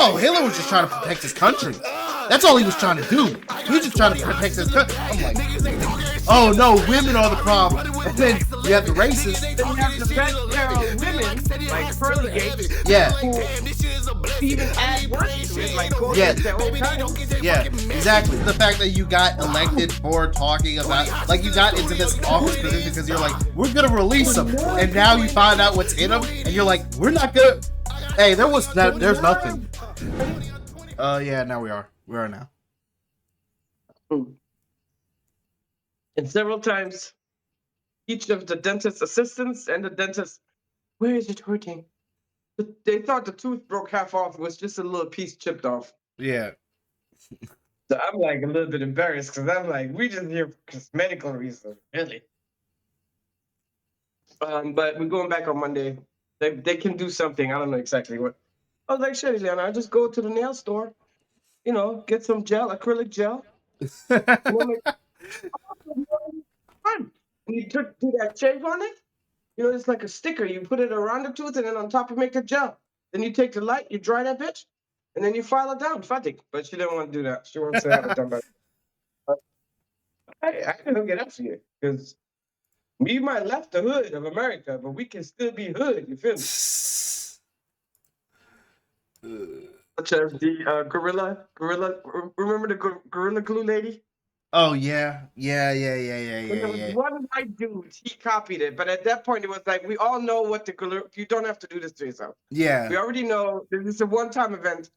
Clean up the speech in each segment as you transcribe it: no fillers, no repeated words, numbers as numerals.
Oh, Hitler was just trying to protect his country. That's all he was trying to do. He was just trying to protect his country. I'm like, oh no, women are the problem. And then you have the racists. Then you have the best women, like pearly gates, Yeah. who even add worse to it, like go Yeah. against their own kind. Yeah, exactly. The fact that you got elected for talking about, like, you got into this office position because you're like, we're gonna release him, and now you find out what's in him, and you're like, we're not gonna. Hey, there's nothing. Yeah, now we are now. And several times, each of the dentist assistants and the dentist, where is it hurting? They thought the tooth broke half off. It was just a little piece chipped off. Yeah. So I'm like a little bit embarrassed because I'm like, we just here for medical reasons, really. But we're going back on Monday. They can do something. I don't know exactly what. I was like, shit, Leon, I just go to the nail store, get some gel, acrylic gel. Fun. And you do that shape on it. It's like a sticker. You put it around the tooth, and then on top you make the gel. Then you take the light, you dry that bitch, and then you file it down. Fatty. But she didn't want to do that. She wants to have it done by. I can hook it up for you because we might left the hood of America, but we can still be hood. You feel me? Such as the gorilla. Remember the gorilla glue lady? Oh yeah. There was one white dude, he copied it, but at that point it was like we all know what the gorilla. You don't have to do this to yourself. Yeah. We already know this is a one-time event.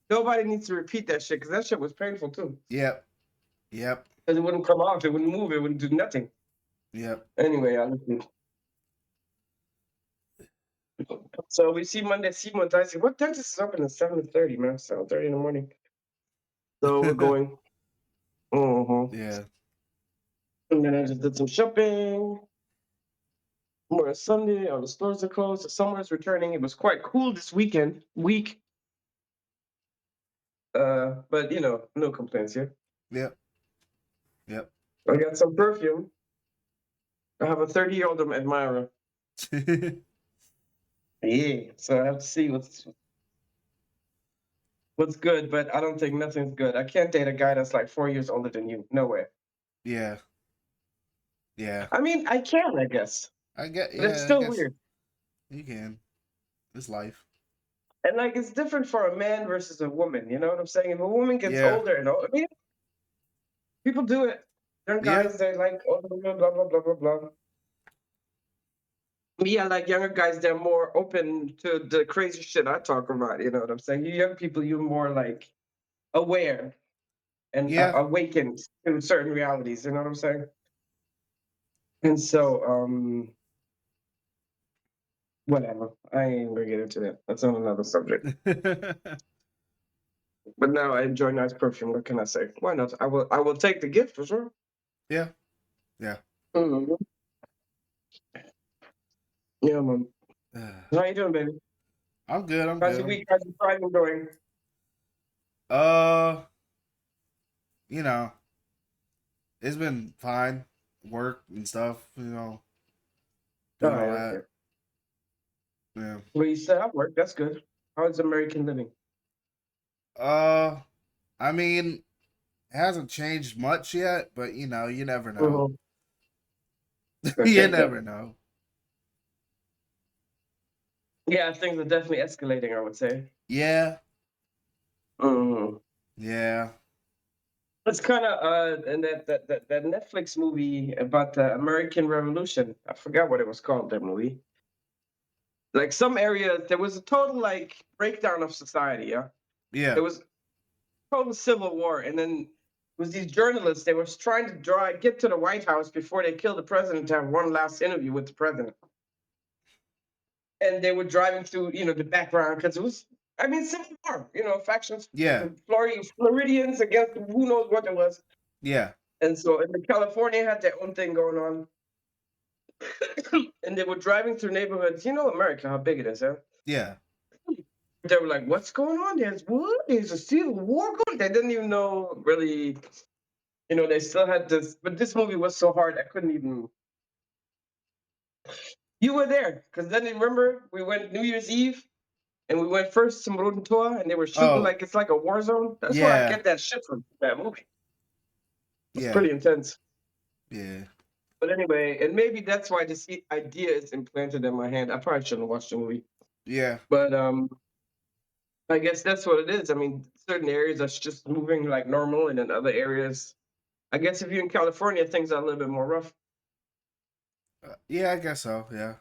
Nobody needs to repeat that shit because that shit was painful too. Yep. Because it wouldn't come off, it wouldn't move, it wouldn't do nothing. Yep. Anyway, so we see Monday. I say, what dentist is open at 7:30, man? 7:30 in the morning. So we're going. Yeah. And then I just did some shopping. Tomorrow is Sunday. All the stores are closed. The summer is returning. It was quite cool this week. But no complaints here. Yep. I got some perfume. I have a 30-year-old admirer. Yeah, so I have to see what's good, but I don't think nothing's good. I can't date a guy that's like 4 years older than you. No way. Yeah. I mean, I can, I guess. But it's still weird. You can. It's life. And like it's different for a man versus a woman. You know what I'm saying? If a woman gets older and older, I mean, people do it. There are guys that like older women, blah blah blah blah blah. Me, I like younger guys. They're more open to the crazy shit I talk about. You know what I'm saying? You young people, you're more like aware and awakened to certain realities. You know what I'm saying? And so, whatever. I ain't gonna get into that. That's on another subject. But now I enjoy nice perfume. What can I say? Why not? I will take the gift for sure. Yeah. Mm-hmm. Yeah, man. How you doing, baby? I'm good. How's your week? How's your Friday going? It's been fine. Work and stuff, doing all that. Yeah. Well, you set up work. That's good. How's American living? I mean, it hasn't changed much yet, but you never know. You never know. Yeah, things are definitely escalating, I would say. Yeah. Mm-hmm. Yeah. It's kind of and that Netflix movie about the American Revolution. I forgot what it was called. That movie. Like some areas, there was a total like breakdown of society. Yeah. Yeah. There was total civil war, and then it was these journalists. They were trying to get to the White House before they killed the president to have one last interview with the president. And they were driving through, the background because it was, civil war. Factions. Yeah. Floridians against who knows what it was. Yeah. And so, California had their own thing going on. And they were driving through neighborhoods. America, how big it is, huh? Yeah. They were like, what's going on? There's what? There's a civil war going. They didn't even know really, they still had this. But this movie was so hard, I couldn't even. You were there. Because then remember, we went New Year's Eve. and we went first to Muruntua, and they were shooting Oh, like it's like a war zone. That's where I yeah, get that shit from that movie. It's yeah, pretty intense. yeah, But anyway, and maybe that's why this idea is implanted in my head. I probably shouldn't have watched the movie, yeah, but I guess that's what it is. I mean, certain areas are just moving like normal, and in other areas, I guess if you're in California, things are a little bit more rough. yeah. I guess so. Yeah,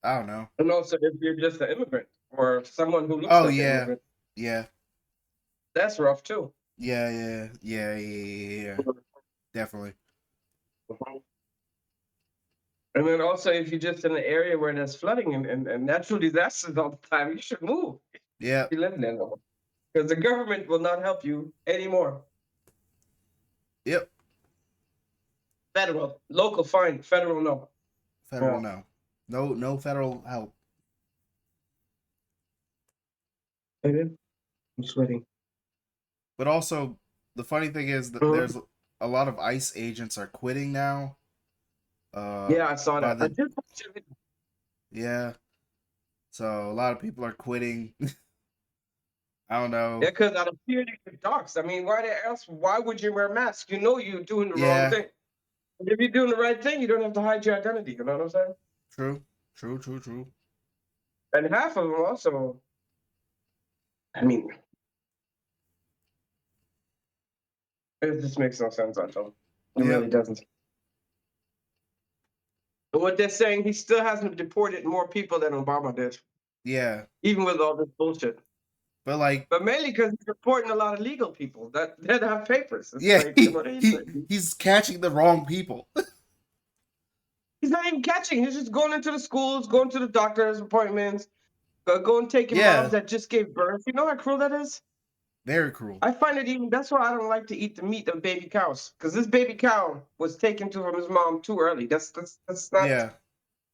I don't know. And also, if you're just an immigrant or someone who looks Oh like an yeah, immigrant, yeah, that's rough too. yeah, yeah, yeah, yeah, yeah, yeah. Definitely. Mhm. And then also, if you're just in an area where there's flooding and natural disasters all the time, you should move. Yeah, You live there no more. Because the government will not help you anymore. yep. Federal, local, fine. Federal, no. Federal, Yeah. no, no federal help. I'm sweating. But also, the funny thing is that Mhm. there's a lot of ICE agents are quitting now. Yeah, I saw By that. I the just watched it. yeah, so a lot of people are quitting. I don't Yeah, know. because out of fear they could dox. I mean, why they ask? Why would you wear a mask? You know you're doing the wrong Yeah, thing. If you're doing the right thing, you don't have to hide your identity. You know what I'm saying? true, true, true, true. And half of them also. I mean, it just makes no sense. I don't. It really Yep, doesn't. And what they're saying, he still hasn't deported more people than Obama did, yeah. even with all this bullshit. But like, But mainly because he's deporting a lot of legal people that have papers. It's yeah, like, what are you doing? he's catching the wrong people. He's not even catching. He's just going into the schools, going to the doctor's appointments, going taking moms Yeah, that just gave birth. You know how cruel that is? very cruel. I find it even. That's why I don't like to eat the meat of baby cows, because this baby cow was taken to from his mom too early. That's Yeah,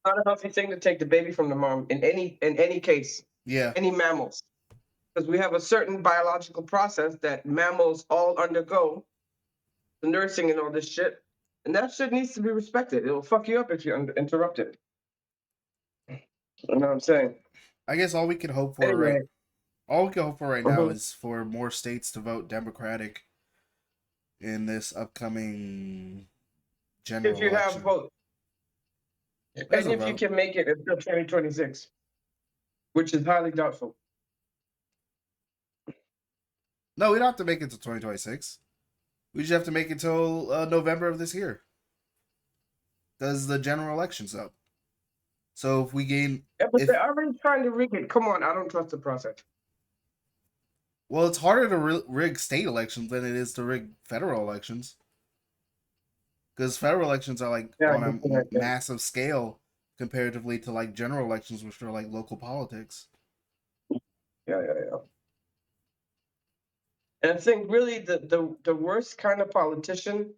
not a healthy thing to take the baby from the mom in any case, yeah, any mammals, because we have a certain biological process that mammals all undergo, the nursing and all this shit, and that shit needs to be respected. It'll fuck you up if you interrupt it. You know what I'm saying? I guess Anyway, all we can hope for right now mhm. is for more states to vote Democratic in this upcoming If general you have election. both, There's and a if you vote. can make it until 2026, which is highly doubtful. No, we don't have to make it to 2026. We just have to make it till November of this year. Does the general elections up? So if we gain, Yeah, but if they're already trying to rig it. Come on, I don't trust the process. well, it's harder to rig state elections than it is to rig federal elections because federal elections are like Yeah, I on guess a you're right there. massive scale comparatively to like general elections, which are like local politics. Yeah. And I think really the worst kind of politician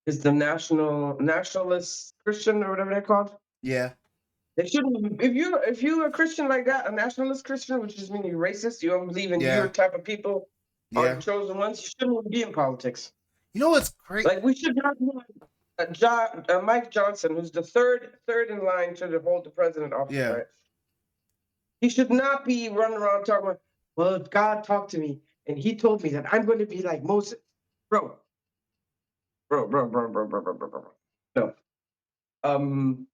is the nationalist Christian or whatever they're called. Yeah, They shouldn't. If you're a Christian like that, a nationalist Christian, which just means you're racist, you don't believe in your yeah, type of people are the yeah. chosen ones. You shouldn't be in politics. You know what's great? Like we should not have Mike Johnson, who's the third in line to hold the president office, Yeah, right? He should not be running around talking about, well, if God talked to me and he told me that I'm going to be like Moses. Bro, bro. No. Um,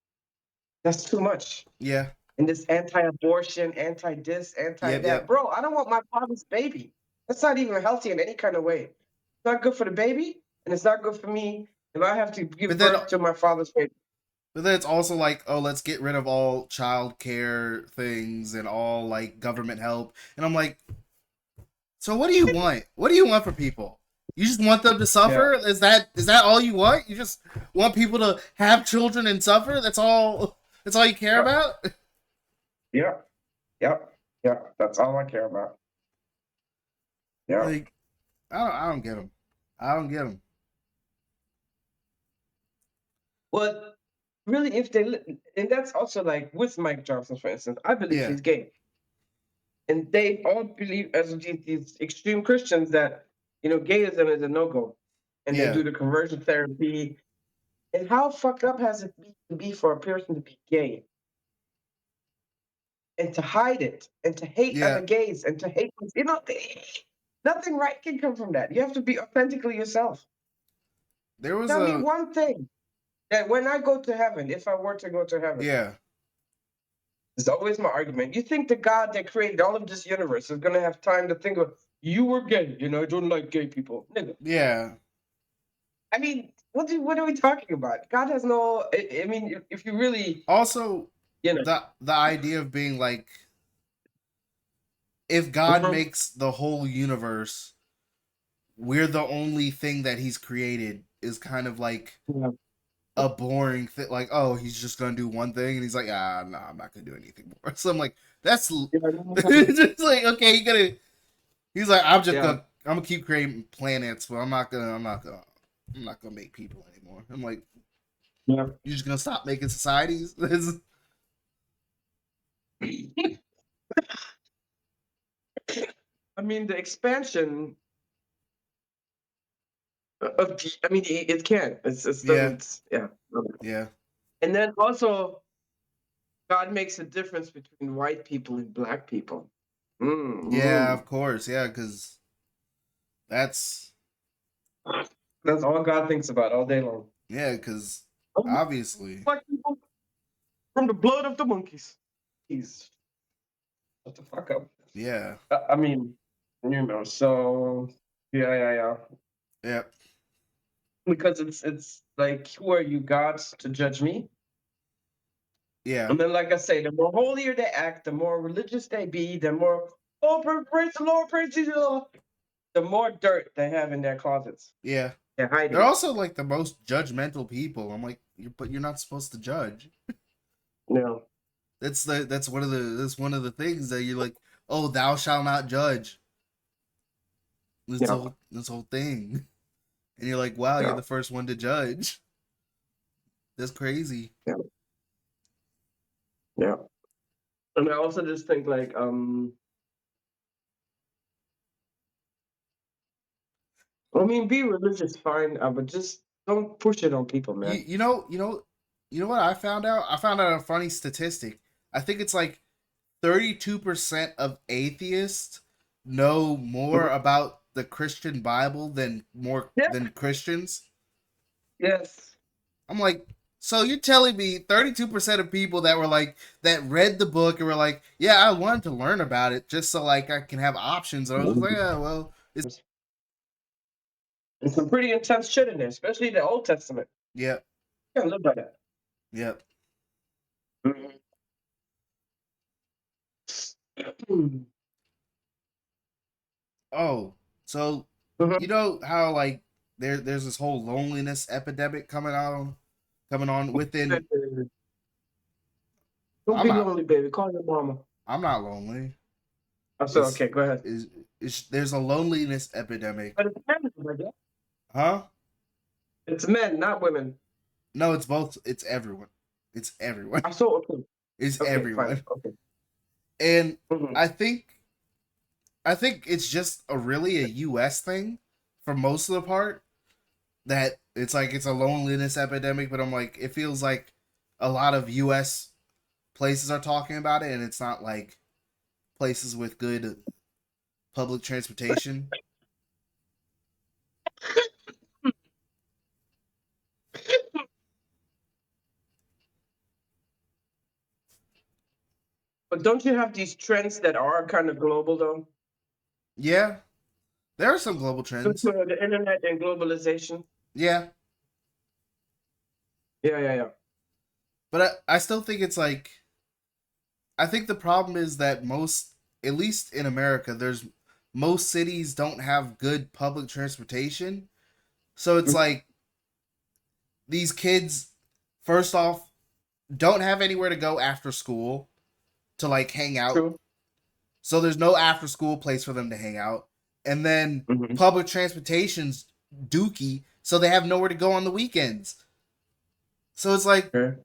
that's too much. yeah, And this anti-abortion, anti-this, yep, anti-that. yep. Bro, I don't want my father's baby. That's not even healthy in any kind of way. It's not good for the baby, and it's not good for me if I have to give But then birth to my father's baby. But then it's also like, oh, let's get rid of all child care things and all like government help. And I'm like, so what do you want? What do you want for people? You just want them to Yeah. suffer? Is that all you want? You just want people to have children and suffer? That's all you care Yeah. about? Yeah. Yeah. Yeah. That's all I care about. Yeah. Like I don't get them. I don't get them. Well, really, if they, and that's also like with Mike Johnson, for instance, I believe Yeah. he's gay. And they all believe, as these extreme Christians, that, gayism is a no go. And they Yeah. do the conversion therapy. And how fucked up has it to be for a person to be gay? and to hide it and to hate Yeah. other gays and to hate, nothing right can come from that. You have to be authentically yourself. There was Tell me a one thing that when I go to heaven, if I were to go to heaven, yeah. it's always my argument. You think the God that created all of this universe is gonna have time to think of you were gay, I don't like gay people. Nigga. Yeah. I mean, what are we talking about? God has no I mean, if you really, Also, you know. the idea of being like, if God Mhm. makes the whole universe, we're the only thing that he's created, is kind of like Yeah. a boring thing. Like, oh, he's just gonna do one thing, and he's like, no, I'm not gonna do anything more. So I'm like, that's Yeah, just like, okay, you gotta. He's like, yeah, I'm gonna keep creating planets, but I'm not gonna make people anymore. I'm like, yeah. you're just gonna stop making societies? I mean, the expansion of I mean, it can't. It Yeah, doesn't. Yeah. yeah, And then also, God makes a difference between white people and black people. yeah. Mm-hmm. Of course, yeah, because that's That's all God thinks about all day long. yeah, because Oh, obviously, black people from the blood of the monkeys. Please shut the fuck up. yeah, I mean, so yeah, yeah, yeah. yeah, Because it's like, who are you, gods, to judge me? yeah, And then, like I say, the more holier they act, the more religious they be, the more, oh, praise the Lord, praise the Lord, the more dirt they have in their closets. yeah. They're They're hiding it. also like the most judgmental people. I'm like, but you're not supposed to judge. No. That's one of the things that you're like, oh, thou shalt not judge. Yeah. This whole thing, and you're like, wow, you're Yeah. the first one to judge. That's crazy. Yeah. Yeah. And I also just think like, I mean, be religious, fine, but just don't push it on people, You man. you know you know you know what I found out? I found out a funny statistic. I think it's like 32% of atheists know more Mhm. about the Christian Bible Yeah. than Christians. Yes. I'm like, so you're telling me 32% of people that were like that read the book and were like, yeah, I wanted to learn about it just so like I can have options. And I was just like, yeah, well, it's There's some pretty intense shit in there, especially the Old Testament. yeah, You can't live by that. yeah. Mhm. Oh, so you Mhm. know how like there's this whole loneliness epidemic coming on within. Don't I'm be not lonely, baby. Call your mama. I'm not lonely. I said, It's okay, go ahead. is there's a loneliness epidemic. But it's men, my dear. Huh? It's men, not women. No, it's both. It's everyone. It's everyone. I saw, okay. It's Okay, fine. everyone. Okay. And Mhm. I think I think it's just a really a US thing for most of the part, that it's like it's a loneliness epidemic, but I'm like it feels like a lot of US places are talking about it, and it's not like places with good public transportation. But don't you have these trends that are kind of global, though? Yeah, there are some global Due trends. to the internet and globalization. Yeah, Yeah, yeah, yeah. but I still think it's like I think the problem is that most, at least in America, there's most cities don't have good public transportation. So it's Mhm. like these kids, first off, don't have anywhere to go after school to like hang out. True. So there's no after school place for them to hang out. And then Mhm. public transportation's dookie, so they have nowhere to go on the weekends. So it's like, Okay.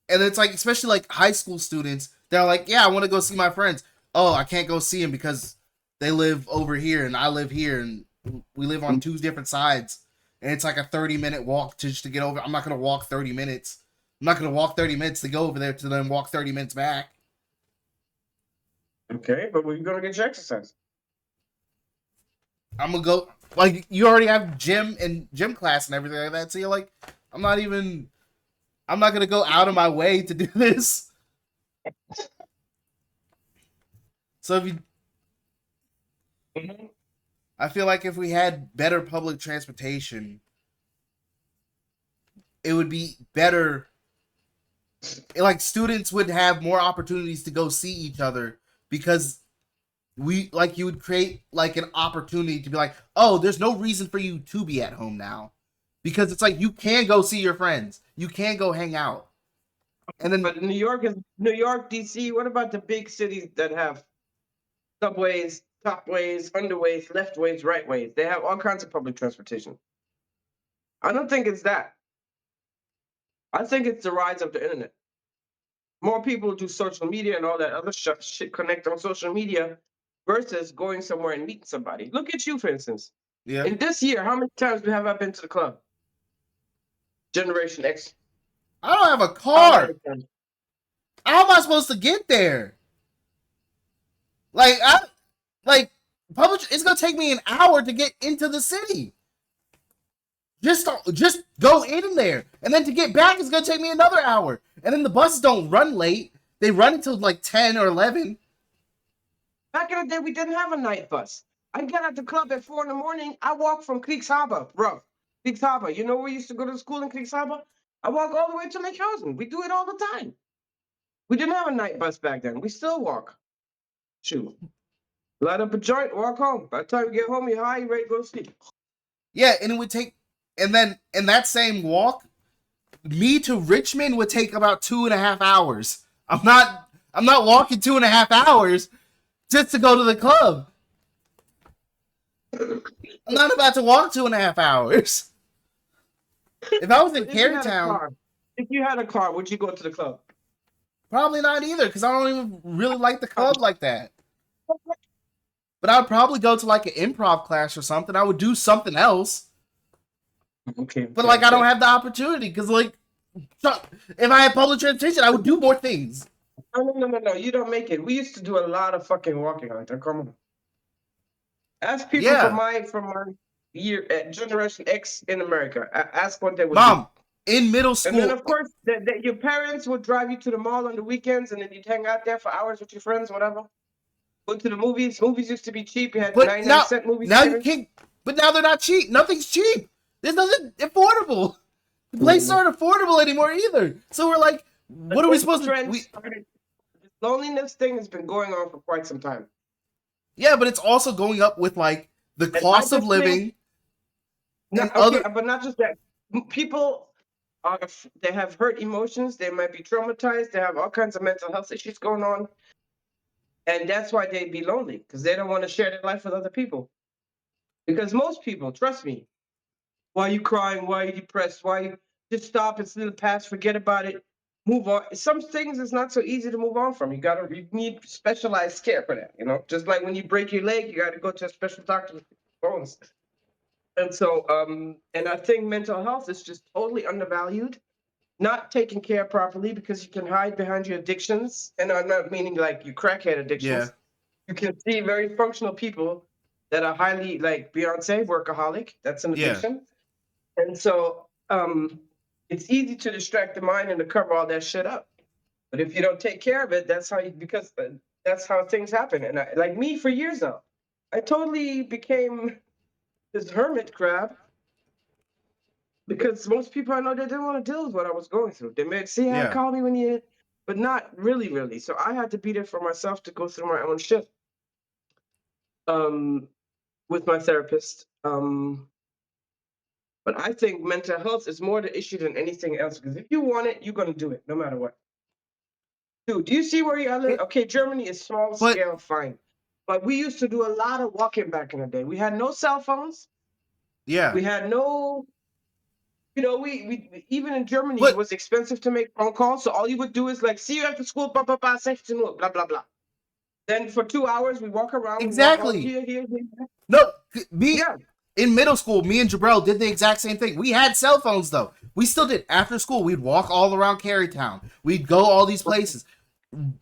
and it's like, especially like high school students, they're like, yeah, I want to go see my friends. Oh, I can't go see them because they live over here and I live here and we live on Mhm. two different sides. And it's like a 30-minute walk just to get over. I'm not going to walk 30 minutes. I'm not going to walk 30 minutes to go over there to then walk 30 minutes back. Okay, but we're gonna get your exercise. I'm gonna go. Like, you already have gym and gym class and everything like that. So you're like, I'm not gonna go out of my way to do this. So if you, Mm-hmm. I feel like if we had better public transportation, it would be better. Like, students would have more opportunities to go see each other because you would create like an opportunity to be like, oh, there's no reason for you to be at home now, because it's like you can go see your friends, you can go hang out, and then But New York, DC. What about the big cities that have subways, topways, underways, leftways, rightways? They have all kinds of public transportation. I don't think it's that. I think it's the rise of the internet. More people do social media and all that other shit connect on social media versus going somewhere and meeting somebody. Look at you, for instance. yeah, In this year, how many times have I been to the club? Generation X. I don't have a How car. many times? How am I supposed to get there? Like, like public, it's gonna take me an hour to get into the city. Just go in there, and then to get back, it's gonna take me another hour. And then the buses don't run late; they run until like 10 or 11. Back in the day, we didn't have a night bus. I get at the club at 4 in the morning. I walk from Creeks Harbor, bro. Creeks Harbor. You know where we used to go to school in Creeks Harbor? I walk all the way to Lake Housing. We do it all the time. We didn't have a night bus back then. We still walk. Shoot. Light up a joint, walk home. By the time you get home, you're high, you're ready to go to sleep. Yeah, and it would take, and then in that same walk, me to Richmond would take about 2.5 hours. I'm not walking 2.5 hours just to go to the club. I'm not about to walk 2.5 hours. If I was in Carytown, if you had a car, would you go to the club? probably not either, because I don't even really like the club like that. But I would probably go to like an improv class or something. I would do something else. Okay. But like, I don't have the opportunity because like, if I had public transportation, I would do more things. No. You don't make it. We used to do a lot of fucking walking like that. Come on. Ask people from my year Generation X in America. Ask what they would do. In middle school. And then of course your parents would drive you to the mall on the weekends, and then you'd hang out there for hours with your friends, whatever. Go to the movies. Movies used to be cheap. You had 99-cent movies. Now you can't. But now they're not cheap. Nothing's cheap. There's nothing affordable. The places aren't affordable anymore either. So we're like, what are we supposed to do? This loneliness thing has been going on for quite some time. Yeah, but it's also going up with like the cost of living. But not just that. People they have hurt emotions. They might be traumatized. They have all kinds of mental health issues going on. And that's why they'd be lonely, because they don't want to share their life with other people. Because most people, trust me, why are you crying? Why are you depressed? Why you just stop? It's in the past. Forget about it. Move on. Some things it's not so easy to move on from. You need specialized care for that. You know, just like when you break your leg, you got to go to a special doctor with bones. And so, and I think mental health is just totally undervalued, not taken care of properly, because you can hide behind your addictions. And I'm not meaning like your crackhead addictions. Yeah. You can see very functional people that are highly, like Beyonce, workaholic. That's an addiction. Yeah. And so it's easy to distract the mind and to cover all that shit up. But if you don't take care of it, that's how things happen. And like me for years now, I totally became this hermit crab, because most people I know, they didn't want to deal with what I was going through. They may say, call me when you, but not really. So I had to be there for myself to go through my own shit with my therapist. But I think mental health is more the issue than anything else, because if you want it, you're going to do it no matter what. Dude, do you see where you live? Okay, Germany is small scale, fine. But we used to do a lot of walking back in the day. We had no cell phones. Yeah. We had no, we even in Germany, it was expensive to make phone calls. So all you would do is like, see you after school, blah, blah, blah, blah, blah. Then for 2 hours, we walk around. Exactly. We walk here. No, in middle school, me and Jabril did the exact same thing. We had cell phones, though. We still did. After school, we'd walk all around Carytown. We'd go all these places.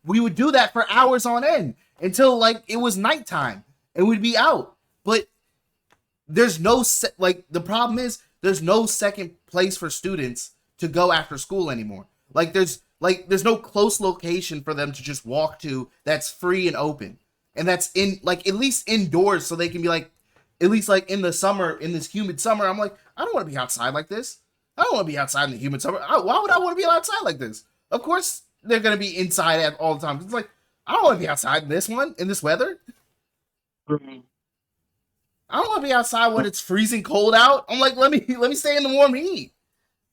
We would do that for hours on end. until like it was nighttime and we'd be out. But there's no like the problem is there's no second place for students to go after school anymore. There's no close location for them to just walk to that's free and open. And that's in like at least indoors so they can be like at least like in the summer, in this humid summer, I'm like, I don't want to be outside like this. I don't want to be outside in the humid summer. Why would I want to be outside like this? Of course they're gonna be inside at all the time. It's like I don't want to be outside in this weather. Mhm. I don't want to be outside when it's freezing cold out. I'm like, let me stay in the warm heat.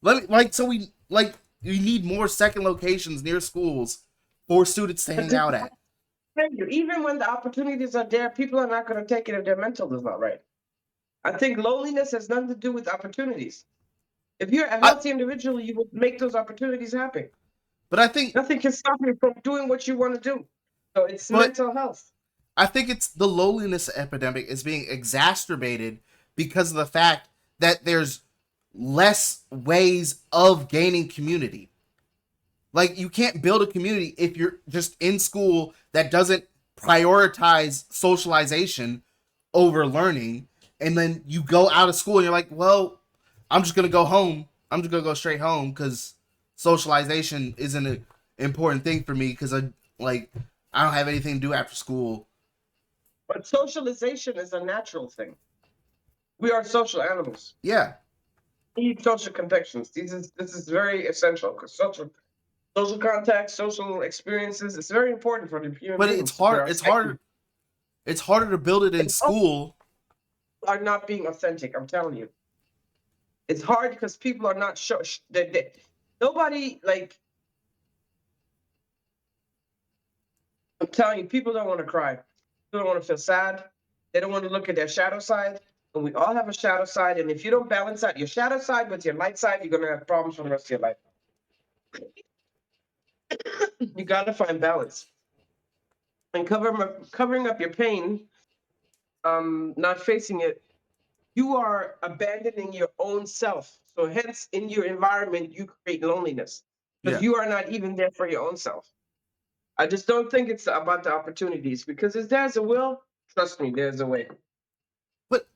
We need more second locations near schools for students to hang out at. Even when the opportunities are there, people are not going to take it if their mental is not right. I think loneliness has nothing to do with opportunities. If you're a healthy individual, you will make those opportunities happen. But I think nothing can stop you from doing what you want to do. So it's mental health. I think it's the loneliness epidemic is being exacerbated because of the fact that there's less ways of gaining community. Like you can't build a community if you're just in school that doesn't prioritize socialization over learning, and then you go out of school and you're like, well, I'm just gonna go home. I'm just gonna go straight home because socialization isn't an important thing for me because I don't have anything to do after school. But socialization is a natural thing. We are social animals. Yeah. We need social connections. This is very essential because social contact, social experiences, it's very important for the human But beings. it's hard. It's harder to build it in school. Are not being authentic. I'm telling you, it's hard because people are not sure. Nobody like. I'm telling you, people don't want to cry. They don't want to feel sad. They don't want to look at their shadow side. And we all have a shadow side. And if you don't balance out your shadow side with your light side, you're going to have problems for the rest of your life. You got to find balance. And covering up your pain, not facing it, you are abandoning your own self. So hence, in your environment, you create loneliness because you are not even there for your own self. I just don't think it's about the opportunities because if there's a will, trust me, there's a way. But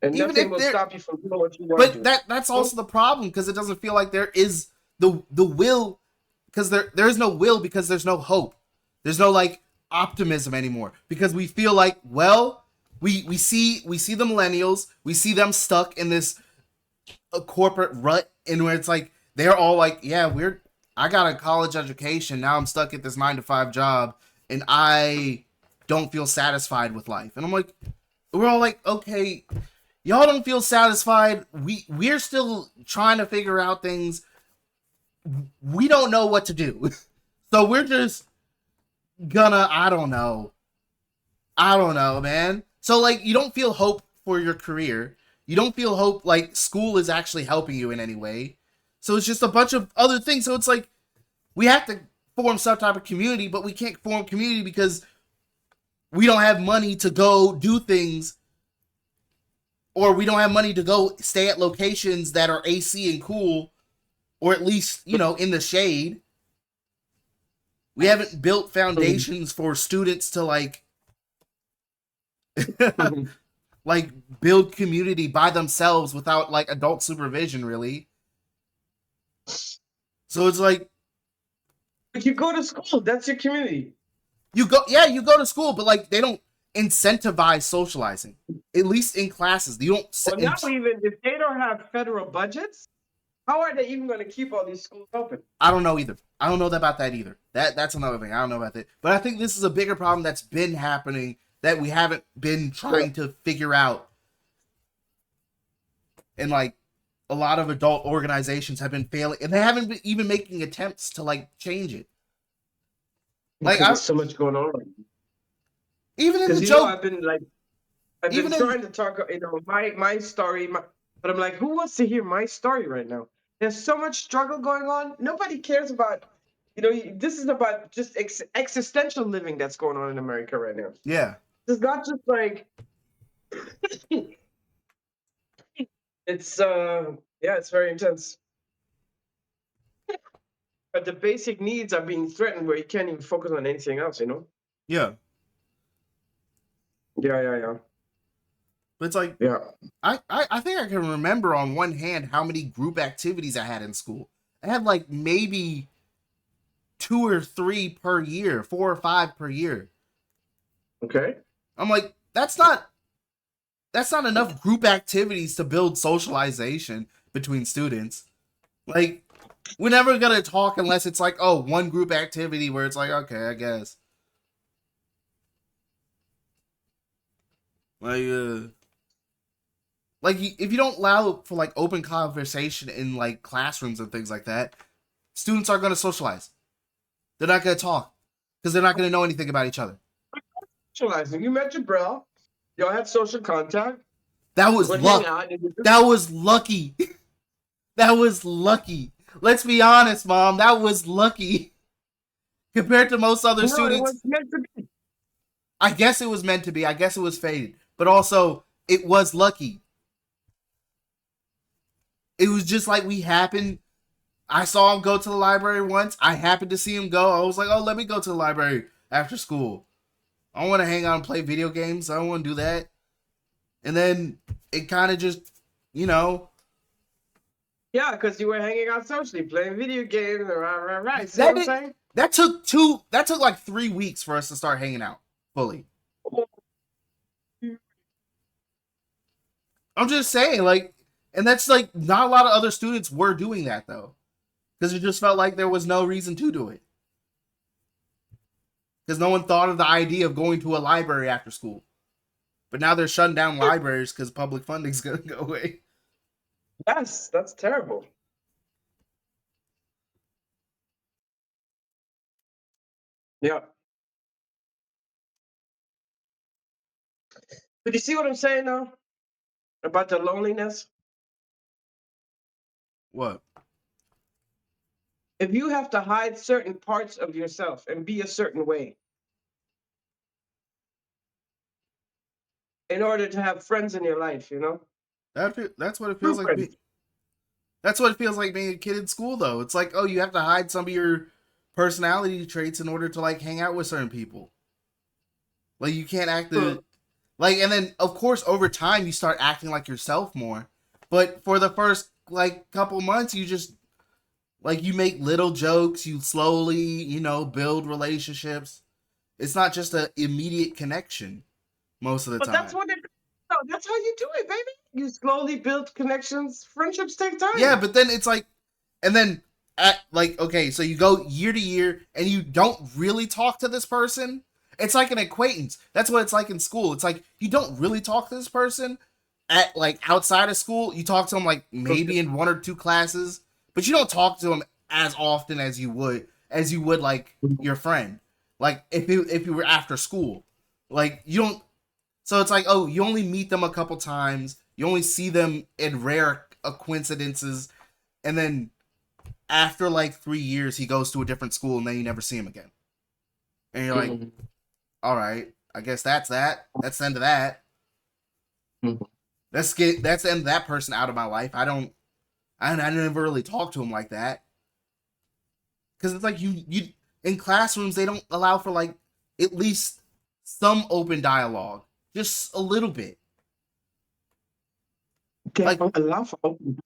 and nothing will stop you from doing what you want to do. But that's also the problem because it doesn't feel like there is the will because there is no will because there's no hope. There's no like optimism anymore because we feel like, well, we see the millennials, we see them stuck in this corporate rut and where it's like they're all like, yeah, I got a college education, now I'm stuck at this 9-to-5 job and I don't feel satisfied with life. And I'm like, we're all like, okay, y'all don't feel satisfied. We're still trying to figure out things. We don't know what to do. So we're just gonna, I don't know, man. So like you don't feel hope for your career. You don't feel hope like school is actually helping you in any way. So it's just a bunch of other things. So it's like we have to form some type of community, but we can't form community because we don't have money to go do things, or we don't have money to go stay at locations that are AC and cool, or at least, in the shade. We haven't built foundations for students to like like build community by themselves without like adult supervision, really. So it's like, but you go to school, that's your community. You go to school, but like they don't incentivize socializing, at least in classes. You don't. Well, now even if they don't have federal budgets, how are they even going to keep all these schools open? I don't know either. I don't know about that either. That's another thing. I don't know about that. But I think this is a bigger problem that's been happening that we haven't been trying to figure out. And like a lot of adult organizations have been failing, and they haven't been even making attempts to like change it. Like there's so much going on. Even in the joke, I've been trying to talk, my story, but I'm like, who wants to hear my story right now? There's so much struggle going on. Nobody cares about, this is about just existential living that's going on in America right now. Yeah. It's not just like, it's very intense. But the basic needs are being threatened where you can't even focus on anything else, Yeah. Yeah, yeah, yeah. But it's like, Yeah. I think I can remember on one hand how many group activities I had in school. I had like maybe 2 or 3 per year, 4 or 5 per year. Okay. I'm like, that's not enough group activities to build socialization between students. Like, we're never gonna talk unless it's like, oh, one group activity where it's like, okay, I guess. Like, if you don't allow for like open conversation in like classrooms and things like that, students aren't gonna socialize. They're not gonna talk because they're not gonna know anything about each other. Socializing. You met your bro. Y'all had social contact. That You was would hang luck. out. That was lucky. That was lucky. Let's be honest, Mom. That was lucky compared to most other No, it students. was meant to be. I guess it was meant to be. I guess it was fated. But also, it was lucky. It was just like we happened. I saw him go to the library once. I happened to see him go. I was like, oh, let me go to the library after school. I want to hang out and play video games. I don't want to do that. And then it kind of just, you know. Yeah, because you were hanging out socially, playing video games. Right. See what I'm That saying? that took like 3 weeks for us to start hanging out fully. I'm just saying, like, and that's like not a lot of other students were doing that though, because it just felt like there was no reason to do it, because no one thought of the idea of going to a library after school. But now they're shutting down libraries because public funding's gonna go away. Yes, that's terrible. Yeah. But you see what I'm saying though? About the loneliness? What? If you have to hide certain parts of yourself and be a certain way in order to have friends in your life, you know? That's what it True feels like. friends. That's what it feels like being a kid in school, though. It's like, oh, you have to hide some of your personality traits in order to like hang out with certain people. Like you can't act Hmm. the like, and then of course over time you start acting like yourself more. But for the first like couple months, you just like you make little jokes. You slowly, build relationships. It's not just an immediate connection most of the But that's time. what it no, that's how you do it, baby. You slowly build connections. Friendships take Yeah, time. but then it's like, and then okay, so you go year to year and you don't really talk to this person. It's like an acquaintance. That's what it's like in school. It's like you don't really talk to this person at like outside of school. You talk to them like Okay. maybe in 1 or 2 classes, but you don't talk to them as often as you would like your friend. Like if you were after school, like you don't. So it's like, oh, you only meet them a couple times. You only see them in rare coincidences, and then after like 3 years, he goes to a different school, and then you never see him again. And you're like, Mhm. all right, I guess that's that. That's the end of that. Mhm. That's the end of that person out of my life. I never really talk to him like that because it's like you in classrooms they don't allow for like at least some open dialogue, just a little bit. They Like don't allow for open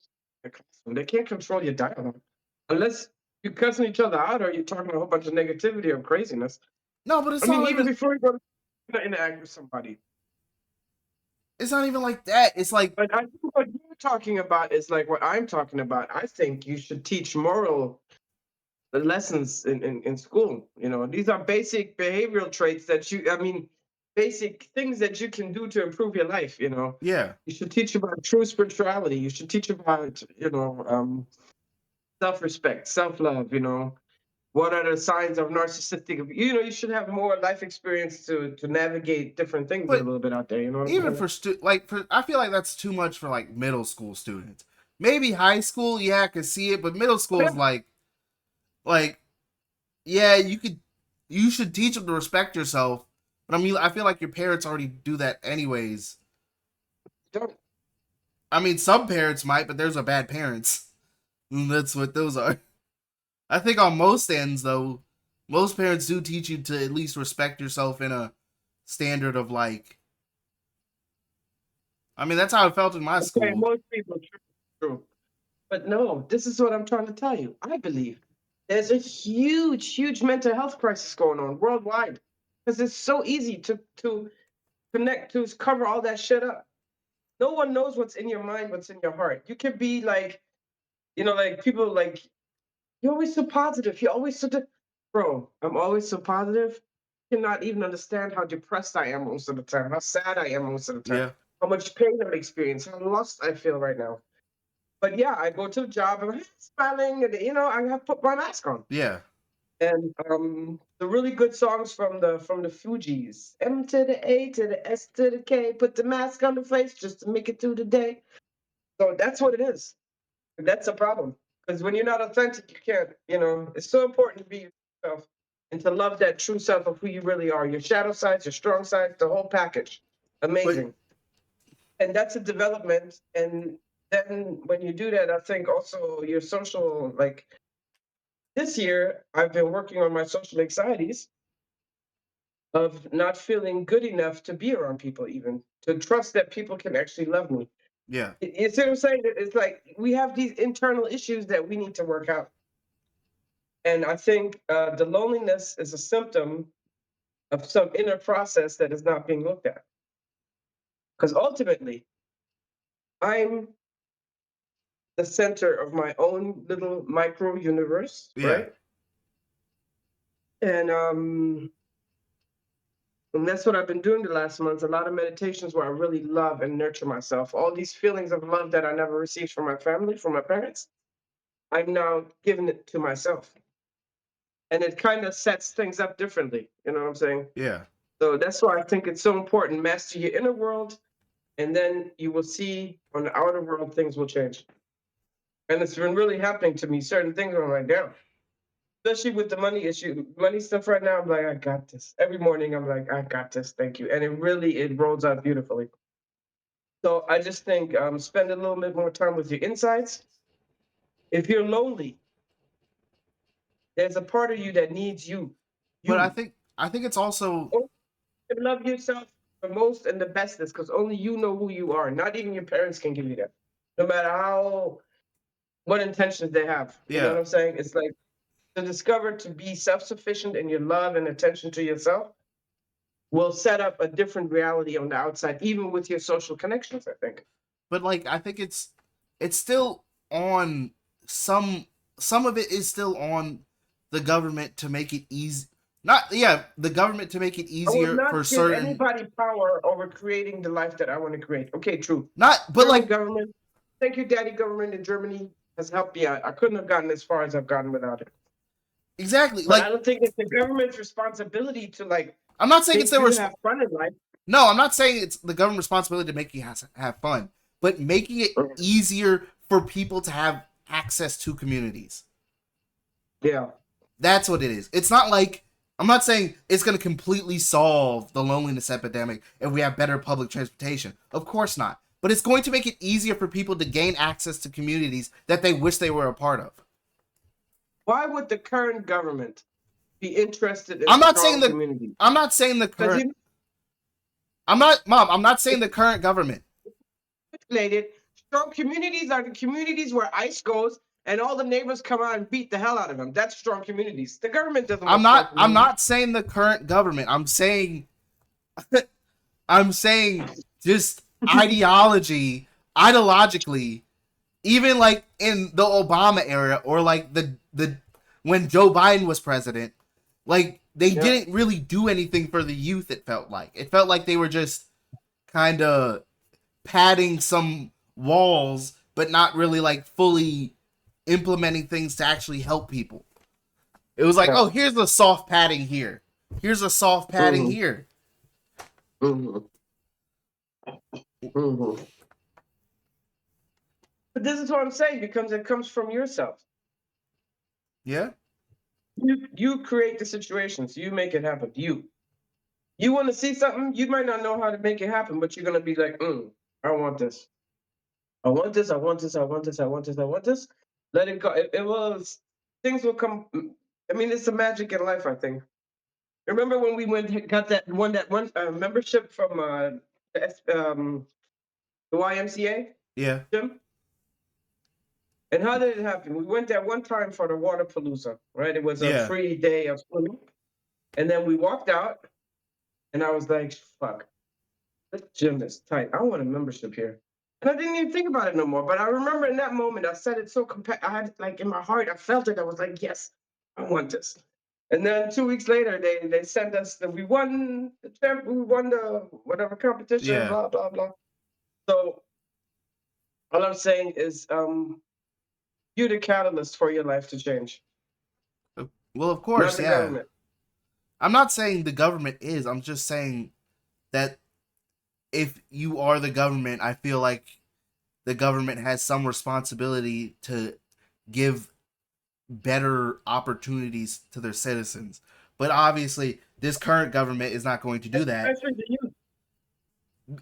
the classroom. They can't control your dialogue unless you're cussing each other out or you're talking a whole bunch of negativity or craziness. no, but it's I not mean, even even before you go to interact with somebody. it's not even like that. It's like But I think what you're talking about is like what I'm talking about. I think you should teach moral lessons in school. You know, these are basic behavioral traits that I mean, basic things that you can do to improve your life. You know, yeah. you should teach about true spirituality. You should teach about, self-respect, self-love. You know, what are the signs of narcissistic? You know, you should have more life experience to navigate different things a But little bit out there. You know what I'm even saying? for I feel like that's too much for like middle school students. Maybe high school, yeah, I could see it, but middle school is like yeah, you should teach them to respect yourself. But I mean, I feel like your parents already do that anyways. Don't. I mean, some parents might, but there's a bad parents. That's what those are. I think on most ends though, most parents do teach you to at least respect yourself in a standard of like I mean, that's how it felt in my Okay, school. most people, true. But no, this is what I'm trying to tell you. I believe there's a huge, huge mental health crisis going on worldwide because it's so easy to connect to cover all that shit up. No one knows what's in your mind, what's in your heart. You can be like, like people like you're always so positive. You're always so bro. I'm always so positive. You cannot even understand how depressed I am most of the time, how sad I am most of the time, Yeah. how much pain I'm experiencing, how lost I feel right now. But yeah, I go to the job and I'm smiling, and I have put my mask on. Yeah. And the really good songs from the Fugees, M to the A to the S to the K, put the mask on the face just to make it through the day. So that's what it is. And that's a problem because when you're not authentic, you can't. It's so important to be yourself and to love that true self of who you really are. Your shadow sides, your strong sides, the whole package. But Amazing. And that's a development. And then when you do that, I think also your social, like this year, I've been working on my social anxieties of not feeling good enough to be around people, even to trust that people can actually love me. yeah. You see what I'm saying? It's like we have these internal issues that we need to work out. And I think the loneliness is a symptom of some inner process that is not being looked at. Because ultimately, I'm the center of my own little micro universe, Yeah. right? And that's what I've been doing the last month. A lot of meditations where I really love and nurture myself. All these feelings of love that I never received from my family, from my parents, I'm now giving it to myself. And it kind of sets things up differently. You know what I'm saying? Yeah. So that's why I think it's so important. Master your inner world, and then you will see on the outer world things will change. And it's been really happening to me. Certain things I'm like, damn. Especially with the money issue, money stuff right now, I'm like, I got this. Every morning I'm like, I got this, thank you. And it rolls out beautifully. So I just think spend a little bit more time with your insides. If you're lonely, there's a part of you that needs you. But I You. think I think it's also Only you can love yourself the most and the bestest because only you know who you are. Not even your parents can give you that. No matter what intentions they have. You know what yeah. I'm saying? It's like to discover to be self-sufficient in your love and attention to yourself will set up a different reality on the outside, even with your social connections, I think. But like I think it's still on some some of it is still on the government to make it easy. Not yeah, the government to make it I will easier not for give certain. anybody power over creating the life that I want to create. Okay, true. Not but German like government, thank you, daddy government in Germany has helped me out. I couldn't have gotten as far as I've gotten without it. exactly But I like don't think it's the government's responsibility to like I'm not saying it's make their you have fun in life. no, I'm not saying it's the government's responsibility to make you have fun, but making it easier for people to have access to communities. Yeah. That's what it is. It's not like I'm not saying it's going to completely solve the loneliness epidemic if we have better public transportation. Of course not. But it's going to make it easier for people to gain access to communities that they wish they were a part of. Why would the current government be interested in I'm not saying strong the communities? I'm not saying the Because current you I'm not saying the current government. articulated, strong communities are the communities where ICE goes and all the neighbors come out and beat the hell out of them. That's strong communities. The government doesn't want strong I'm communities. not saying the current government. I'm saying just ideologically, even like in the Obama era or like the when Joe Biden was president, like they Yeah. didn't really do anything for the youth. It felt like they were just kind of padding some walls, but not really like fully implementing things to actually help people. It was like, Yeah. oh, here's the soft padding here. Here's a soft padding Mm-hmm. here. Mm-hmm. Mm-hmm. But this is what I'm saying because it comes from yourself. Yeah. You create the situations. You make it happen. You want to see something. You might not know how to make it happen, but you're gonna be like, I want this. I want this. I want this. I want this. I want this. I want this. Let it go. It will. Things will come. I mean, it's the magic in life. I think. Remember when we got that one membership from the YMCA Yeah. gym. And how did it happen? We went there one time for the water palooza, right? It was a Yeah. free day of swimming. And then we walked out, and I was like, fuck, this gym is tight. I want a membership here. And I didn't even think about it no more. But I remember in that moment, I said it so I had like in my heart, I felt it. I was like, yes, I want this. And then 2 weeks later, they sent us that we won we won the whatever competition, Yeah. blah blah blah. So all I'm saying is, you're the catalyst for your life to change, Well, of not course, the yeah. government. I'm not saying the government is. I'm just saying that if you are the government, I feel like the government has some responsibility to give better opportunities to their citizens. But obviously, this current government is not going to do that, Especially the youth.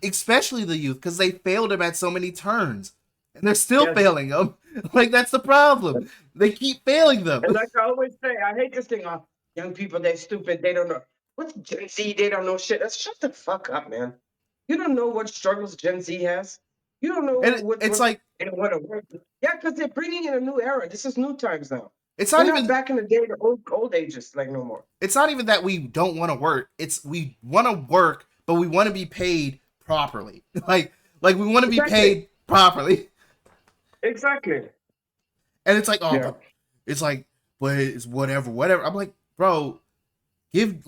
especially the youth, because they failed them at so many turns. And they're still Yes. failing them. Like, that's the problem. They keep failing them. And like I always say, I hate this thing. Oh, young people, they're stupid. They don't know. What's Gen Z? They don't know shit. Shut the fuck up, man. You don't know what struggles Gen Z has. You don't know And it's what like, they want to work. Yeah, because they're bringing in a new era. This is new times now. it's We're not not even back in the day, the old ages, like no more. it's not even that we don't want to work. It's we want to work, but we want to be paid properly. Like we want to be Exactly. paid properly. Exactly. And it's like, oh, Yeah. but it's like, but it's whatever. I'm like, bro, give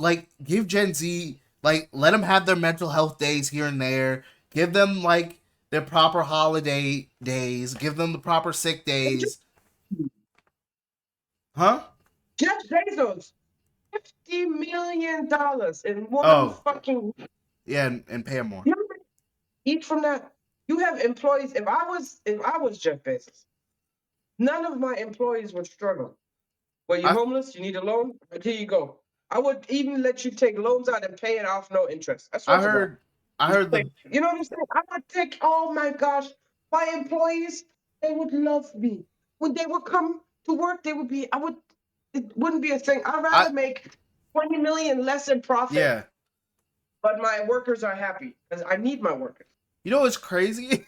Gen Z, like, let them have their mental health days here and there. Give them like their proper holiday days. Give them the proper sick days. Huh? Jeff Bezos, $50 million in one Oh, fucking. yeah, and pay them more. You eat from that. You have employees. If I was Jeff Bezos, none of my employees would struggle. Well, you're homeless, you need a loan, but here you go. I would even let you take loans out and pay it off no interest. I swear I to God. heard the You know what I'm saying? I would take, oh my gosh, my employees, they would love me. When they would come to work, it wouldn't be a thing. I'd I rather make 20 million less in profit, yeah. but my workers are happy because I need my workers. You know what's crazy?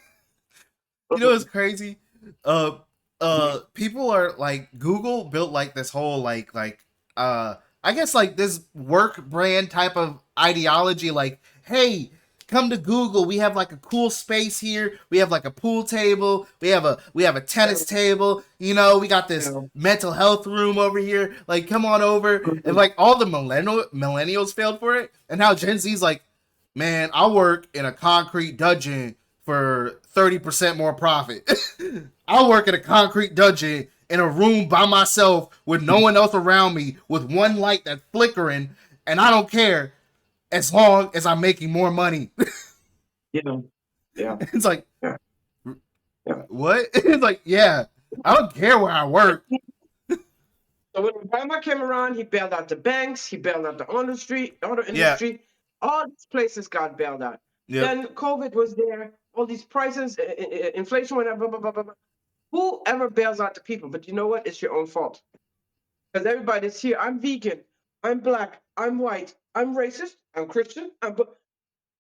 You know what's crazy? People are like, Google built like this whole I guess like this work brand type of ideology, like, hey, come to Google, we have like a cool space here, we have like a pool table, we have a tennis table, you know, we got this mental health room over here, like, come on over. And like all the millennials failed for it, and now Gen Z's like, man, I'll work in a concrete dungeon for 30% more profit. I'll work in a concrete dungeon in a room by myself with no one else around me, with one light that's flickering, and I don't care as long as I'm making more money. Yeah. It's like, Yeah. what? It's like, yeah, I don't care where I work. So when Obama came around, he bailed out the banks, he bailed out the auto industry, all these places got bailed out. Yep. Then COVID was there, all these prices, inflation went up, blah, blah, blah, blah, blah. Whoever bails out the people, but you know what? It's your own fault. Because everybody's here. I'm vegan, I'm black, I'm white, I'm racist, I'm Christian,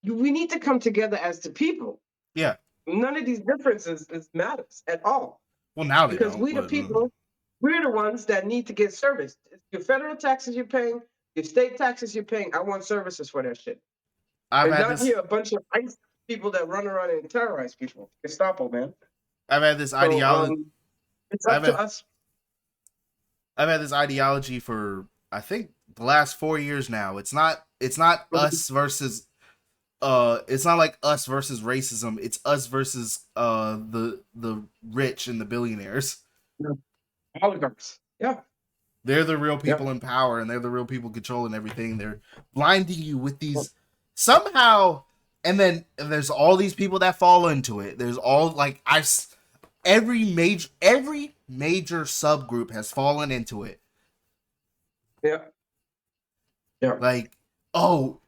we need to come together as the people. Yeah. None of these differences matters at all. Well, now they because don't. We the people, we're the ones that need to get service. Your federal taxes you're paying, your state taxes you're paying. I want services for that shit. I've and had not this. Here a bunch of ICE people that run around and terrorize people. Gestapo, man. I've had this ideology. It's up to us. I've had this ideology for, I think, the last 4 years now. It's not us versus it's not like us versus racism. It's us versus the rich and the billionaires. Oligarchs. Yeah. They're the real people in power, and they're the real people controlling everything. They're blinding you with these somehow, and then there's all these people that fall into it. There's all like every major subgroup has fallen into it. Yeah. Like, oh,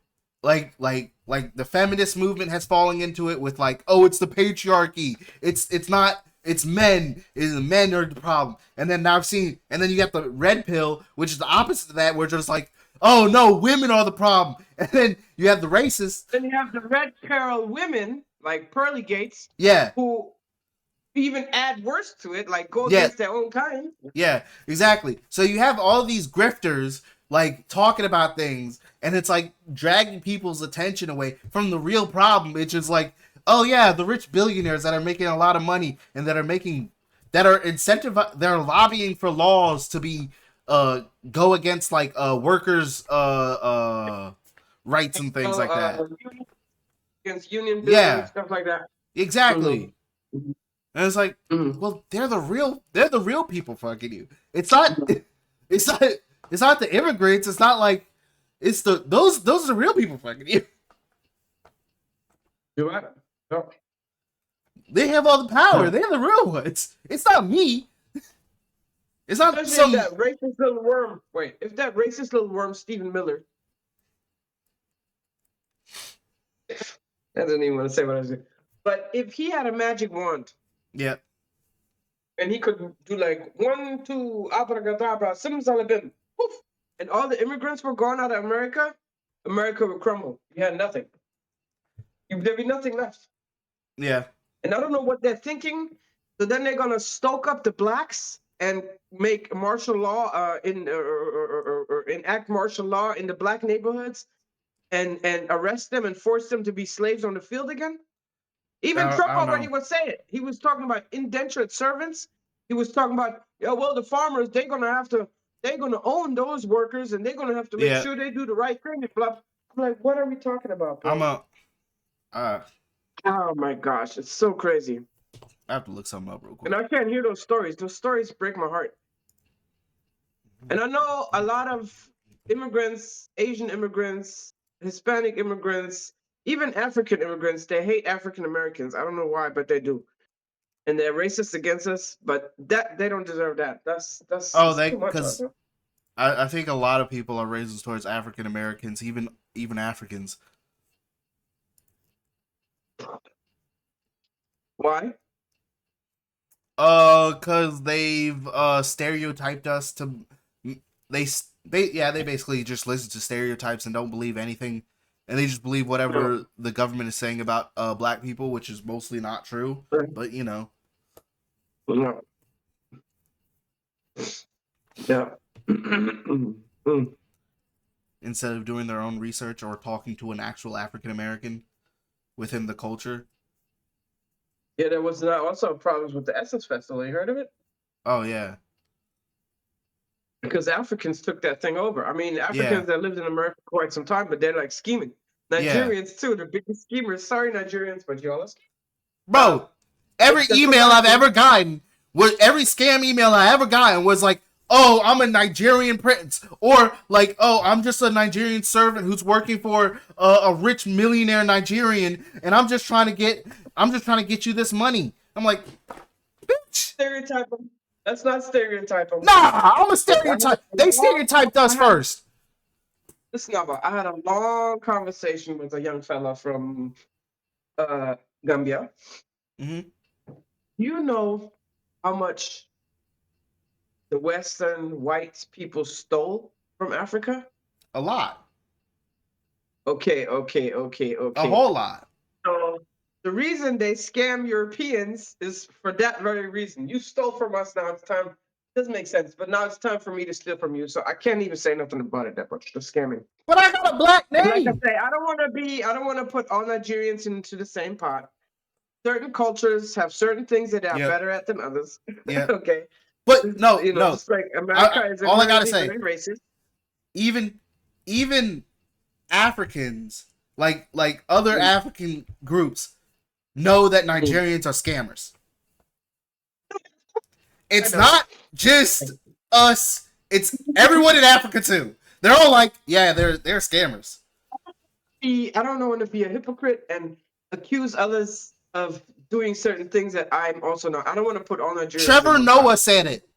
like the feminist movement has fallen into it with like, oh, it's the patriarchy. It's not. It's men. Men are the problem. And then and then you got the red pill, which is the opposite of that, where just like, oh no, women are the problem. And then you have the racists. Then you have the red pill women, like pearly gates, Yeah. who even add worse to it, like go Yeah. against their own kind. Yeah, exactly. So you have all these grifters like talking about things, and it's like dragging people's attention away from the real problem, which is like, oh yeah, the rich billionaires that are making a lot of money and that are they're lobbying for laws to be go against like workers rights and things like that. Against union building, Yeah, stuff like that. exactly. Mm-hmm. And it's like, Mm-hmm. well, they're the real people fucking you. It's not it's not it's not the immigrants. It's not like it's those are the real people fucking you. Do I? No. They have all the power. No. They're the real ones. It's not me. It's not Especially if that racist little worm. Wait, if that racist little worm, Stephen Miller. I didn't even want to say what I was doing. But if he had a magic wand, yeah, and he could do like 1, 2, abracadabra, simsalabim, poof, and all the immigrants were gone out of America, America would crumble. You had nothing. There'd be nothing left. yeah. And I don't know what they're thinking. So then they're gonna stoke up the blacks and make martial law or enact martial law in the black neighborhoods and arrest them and force them to be slaves on the field again. Even Trump I don't already know. was saying it. He was talking about indentured servants. He was talking about, yeah, well, the farmers, they're gonna own those workers and they're gonna have to make Yeah. sure they do the right thing and blah. I'm like, what are we talking about, bro? Oh my gosh, it's so crazy. I have to look something up real quick. And I can't hear those stories. Those stories break my heart. And I know a lot of immigrants, Asian immigrants, Hispanic immigrants, even African immigrants, they hate African Americans. I don't know why, but they do. And they're racist against us, but that they don't deserve that. That's too much. Because I think a lot of people are racist towards African Americans, even Africans. Why? Because they've stereotyped us to they basically just listen to stereotypes and don't believe anything, and they just believe whatever the government is saying about black people, which is mostly not true. But you know, No. Yeah. instead of doing their own research or talking to an actual African American within the culture. Yeah, there was also problems with the Essence Festival. You heard of it? Oh yeah. Because Africans took that thing over. I mean, Africans that lived in America for quite some time, but they're like scheming. Nigerians too, the biggest schemers. Sorry, Nigerians, but y'all are scheming. Bro, every email I've ever gotten, every scam email I ever gotten was like, oh, I'm a Nigerian prince, or like, oh, I'm just a Nigerian servant who's working for a rich millionaire Nigerian, and I'm just trying to get you this money. I'm like, bitch. Stereotype them. That's not stereotype them. Nah, I'm a stereotype. They stereotyped us first. Listen, I had a long conversation with a young fella from Gambia. Mm-hmm. You know how much the Western white people stole from Africa? A lot. Okay. A whole lot. So the reason they scam Europeans is for that very reason. You stole from us, now it's time. Doesn't make sense, but now it's time for me to steal from you. So I can't even say nothing about it that much. The scamming. But I got a black name. Like I say, I don't want to put all Nigerians into the same pot. Certain cultures have certain things that are better at than others. Yeah. Okay. But no, just like America is all I gotta say, racist. Even Africans, like other African groups, know that Nigerians are scammers. It's not just us; it's everyone in Africa too. They're all like, yeah, they're scammers. I don't know when to be a hypocrite and accuse others of doing certain things that I'm also not. I don't want to put all Nigerians. Trevor Noah said it.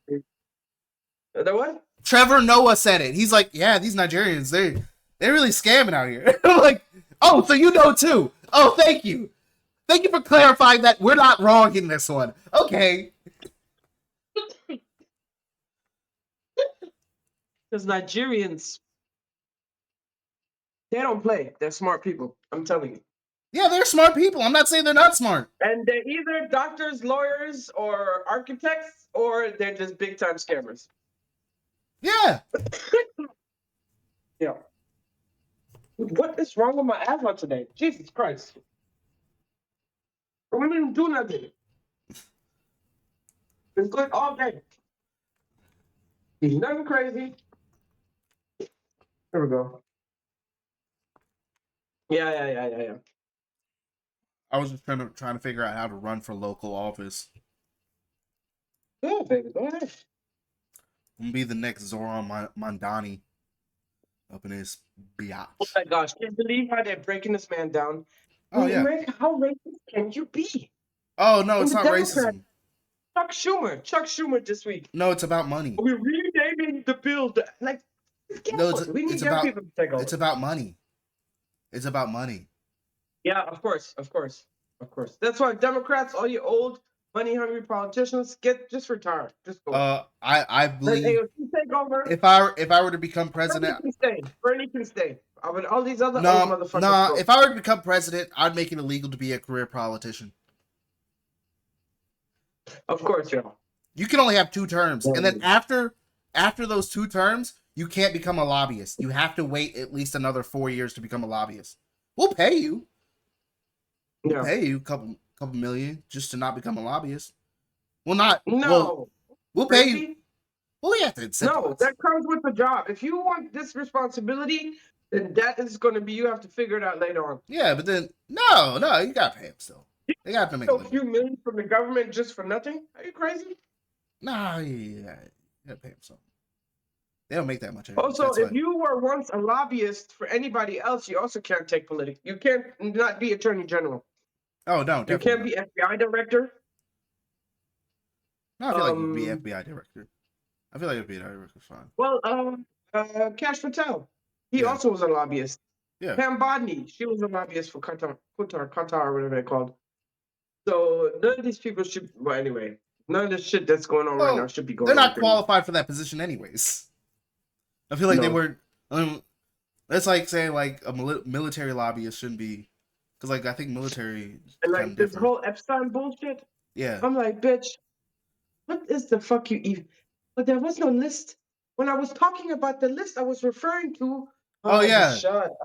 The what? Trevor Noah said it. He's like, yeah, these Nigerians, they're really scamming out here. I'm like, oh, so you know too. Oh, thank you. Thank you for clarifying that we're not wrong in this one. Okay. Because Nigerians, they don't play. They're smart people. I'm telling you. Yeah, they're smart people. I'm not saying they're not smart. And they're either doctors, lawyers, or architects, or they're just big time scammers. Yeah. Yeah. What is wrong with my asthma today? Jesus Christ. I didn't do nothing. It's good all day. He's nothing crazy. There we go. Yeah. I was just trying to figure out how to run for local office. Yeah, baby, go ahead. I'm gonna be the next Zoran Mondani up in his biatch. Oh my gosh, can't believe how they're breaking this man down. Oh yeah. America, how racist can you be? Oh no, it's And the not Democrats, racism. Chuck Schumer this week. No, it's about money. We're renaming the bill. Like, No, we need young people to take over. It's about money. It's about money. Yeah, of course. That's why Democrats, all you old money-hungry politicians, just retire. Just go. I believe take over. If I were to become president, Bernie can stay. I mean, all these other old motherfuckers. No, if I were to become president, I'd make it illegal to be a career politician. Of course, yeah. You can only have 2 terms, and then after those 2 terms, you can't become a lobbyist. You have to wait at least another 4 years to become a lobbyist. We'll pay you. We'll pay you a couple million just to not become a lobbyist. Well, not no. We'll pay you. Well, we have to incentivize. No, that comes with the job. If you want this responsibility, then that is going to be. You have to figure it out later on. Yeah, but then no, you gotta pay them still. They got to make a few million from the government just for nothing. Are you crazy? Nah, you gotta pay them something. They don't make that much. Also, if you were once a lobbyist for anybody else, you also can't take politics. You can't not be attorney general. Oh no, you can't be FBI director. No, I feel like you'd be FBI director. I feel like FBI director is fine. Well, Kash Patel, he also was a lobbyist. Yeah. Pam Bodney, she was a lobbyist for Qatar, or whatever they're called. So none of these people should. Well, anyway, none of the shit that's going on right now should be going. They're not qualified for that position, anyways. I feel like they weren't. That's like saying like a military lobbyist shouldn't be, because like I think military. And like this whole Epstein bullshit. Yeah. I'm like, bitch, what is the fuck you even? But there was no list. When I was talking about the list, I was referring to. Oh yeah,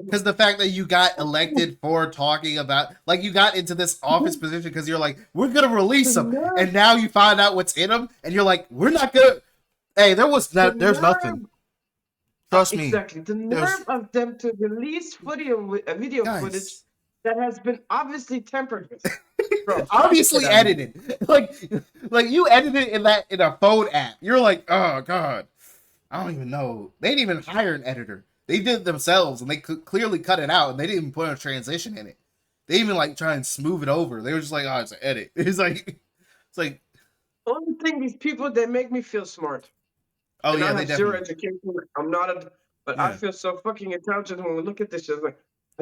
because the fact that you got elected for talking about, like, you got into this office position because you're like, we're gonna release them, and now you find out what's in them, and you're like, we're not gonna. Hey, there's nothing. Trust me. Exactly. The nerve of them to release video footage that has been obviously tampered with. Obviously edited. Like you edited in a phone app. You're like, oh god, I don't even know. They didn't even hire an editor. They did it themselves, and they clearly cut it out, and they didn't even put a transition in it. They even like try and smooth it over. They were just like, oh, it's an edit. It's like. Only thing, these people, they make me feel smart. Oh and yeah, I they have definitely. Zero education. I'm not but I feel so fucking intelligent when we look at this shit. Like,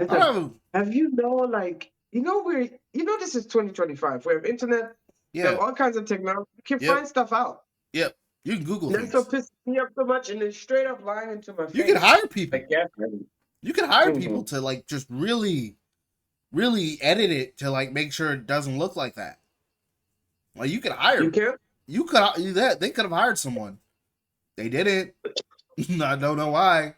have you this is 2025. We have internet. Yeah. We have all kinds of technology. You can find stuff out. Yep. You can Google things. That's so pissed me up so much, and then straight up lying into my face. You can hire people. Like, yeah, you can hire people to like just really, really edit it to like make sure it doesn't look like that. Like you could hire. You can. You could do that. They could have hired someone. They didn't. I don't know why.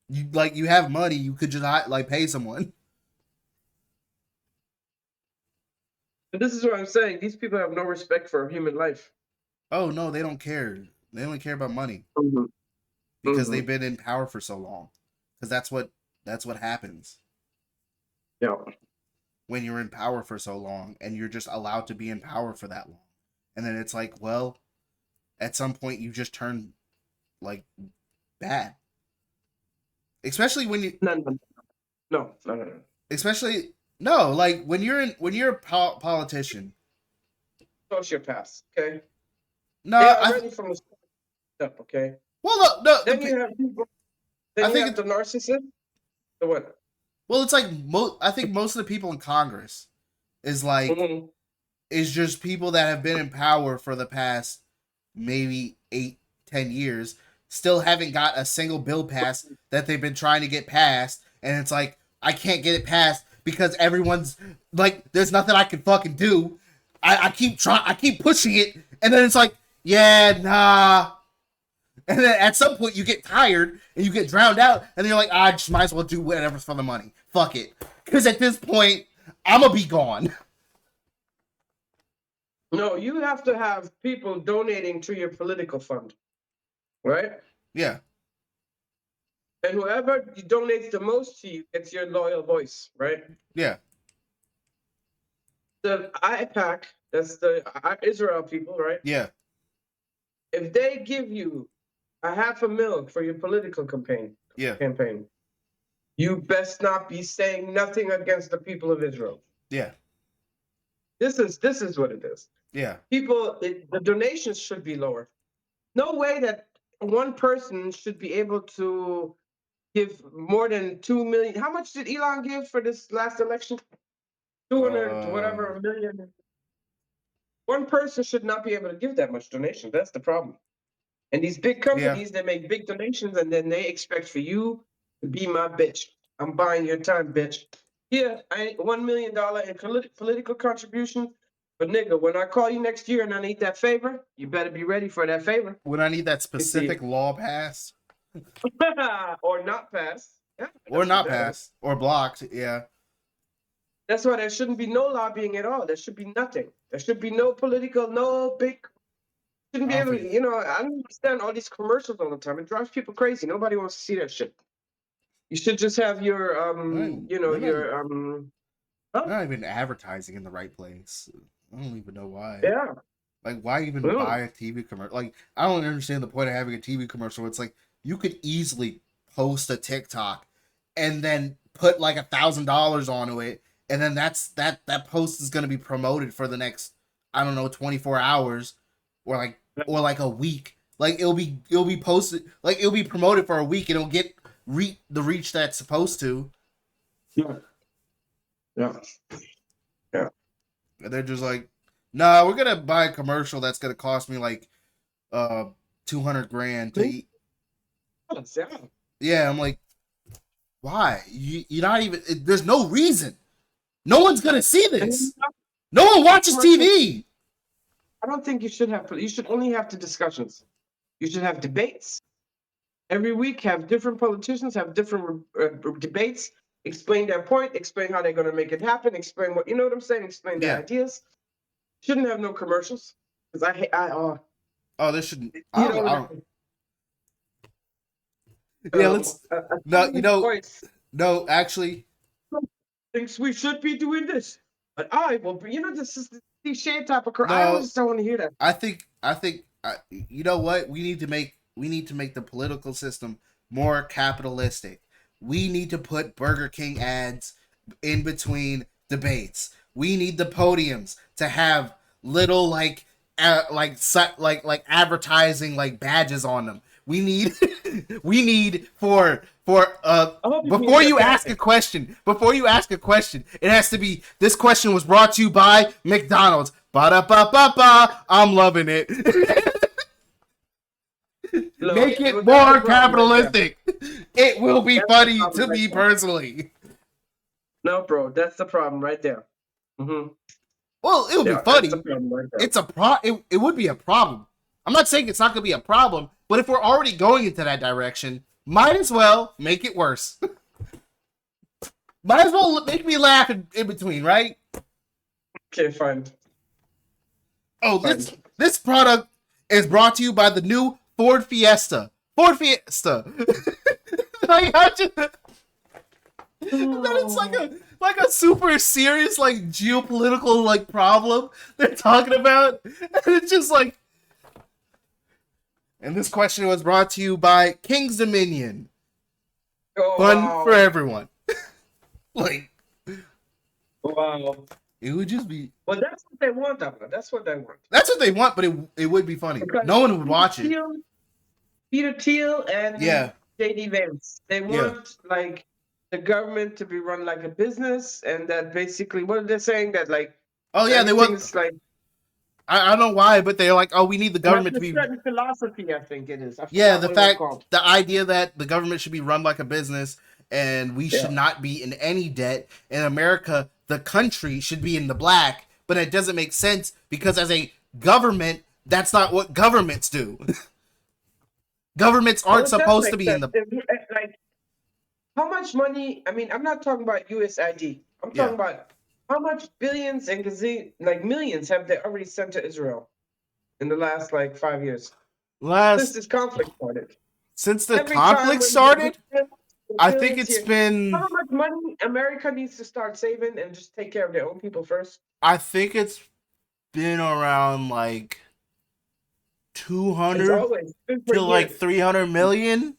You have money. You could just pay someone. But this is what I'm saying. These people have no respect for human life. Oh no, they don't care. They only care about money because they've been in power for so long. Because that's what happens. Yeah. When you're in power for so long and you're just allowed to be in power for that long, and then it's like, well, at some point you just turn like bad. Especially when you no. Especially like when you're a politician. Sociopaths, okay? No, already from the step, okay? Well, no. Then you have people. Then you have the narcissist. The what? Well, it's like I think most of the people in Congress is like is just people that have been in power for the past maybe 8-10 years, still haven't got a single bill passed that they've been trying to get passed, and it's like, I can't get it passed because everyone's like, there's nothing I can fucking do. I keep pushing it, and then it's like, yeah, nah. And then at some point you get tired and you get drowned out, and then you're like, I just might as well do whatever's for the money. Fuck it. Because at this point, I'm gonna be gone. No, you have to have people donating to your political fund, right? Yeah. And whoever donates the most to you gets your loyal voice, right? Yeah. The IPAC, that's the Israel people, right? Yeah. If they give you $500,000 for your political campaign, you best not be saying nothing against the people of Israel. Yeah. This is what it is. Yeah. The donations should be lower. No way that one person should be able to give more than 2 million. How much did Elon give for this last election? 200 whatever million. One person should not be able to give that much donation. That's the problem. And these big companies, they make big donations, and then they expect for you to be my bitch. I'm buying your time, bitch. Yeah, I $1 million in political contribution. But nigga, when I call you next year and I need that favor, you better be ready for that favor. When I need that specific law passed. Or not passed. Yeah, or not passed. Or blocked, yeah. That's why there shouldn't be no lobbying at all. There should be nothing. There should be no political, no big. Shouldn't be able to, I understand all these commercials all the time. It drives people crazy. Nobody wants to see that shit. You should just have your, not even advertising in the right place. I don't even know why. Yeah. Like, why even buy a TV commercial? Like, I don't understand the point of having a TV commercial. It's like, you could easily post a TikTok and then put like $1,000 onto it, and then that post is going to be promoted for the next, I don't know, 24 hours or like a week. Like, it'll be posted, like, it'll be promoted for a week, and it'll get the reach that's supposed to. Yeah. And they're just like, nah, we're gonna buy a commercial that's gonna cost me like $200,000 to eat. Yeah, I'm like, why? You're not even. There's no reason. No one's gonna see this. No one watches TV. I don't think you should have. You should only have the discussions. You should have debates. Every week, have different politicians have different debates. Explain their point. Explain how they're going to make it happen. Explain what what I'm saying. Explain their ideas. Shouldn't have no commercials because Oh, there shouldn't. I don't. Yeah, let's. No, actually. Thinks we should be doing this, but I will be. This is the cliche type of. I always don't want to hear that. I think. You know what? We need to make the political system more capitalistic. We need to put Burger King ads in between debates. We need the podiums to have little like advertising like badges on them. We need for before you ask a question, it has to be, this question was brought to you by McDonald's. Ba-da-ba-ba-ba. I'm loving it. Make it more capitalistic. It will be funny to me personally. No, bro, that's the problem right there. Mm-hmm. Well, it would be funny. It's it would be a problem. I'm not saying it's not going to be a problem, but if we're already going into that direction, might as well make it worse. Might as well make me laugh in between, right? Okay, fine. Oh, this product is brought to you by the new Ford Fiesta. Ford Fiesta. Like, and then it's like a super serious like geopolitical like problem they're talking about, and it's just like. And this question was brought to you by King's Dominion. Fun for everyone. Like, wow. It would just be. Well, that's what they want, though. That's what they want. That's what they want, but it would be funny. Because no one would watch it. Peter Thiel and J.D. Vance. They want like the government to be run like a business, and that basically what they're saying that like. Oh yeah, they want like. I don't know why, but they're like, oh, we need the government to be. Certain philosophy, I think it is. The idea that the government should be run like a business, and we should not be in any debt. In America, the country should be in the black, but it doesn't make sense because as a government, that's not what governments do. Governments aren't supposed to be in the like how much money. I mean, I'm not talking about USID. I'm talking about how much billions and millions have they already sent to Israel in the last like 5 years since this conflict started. Since the conflict started, I think it's been. How much money America needs to start saving and just take care of their own people first? I think it's been around like 200 to like 300 million.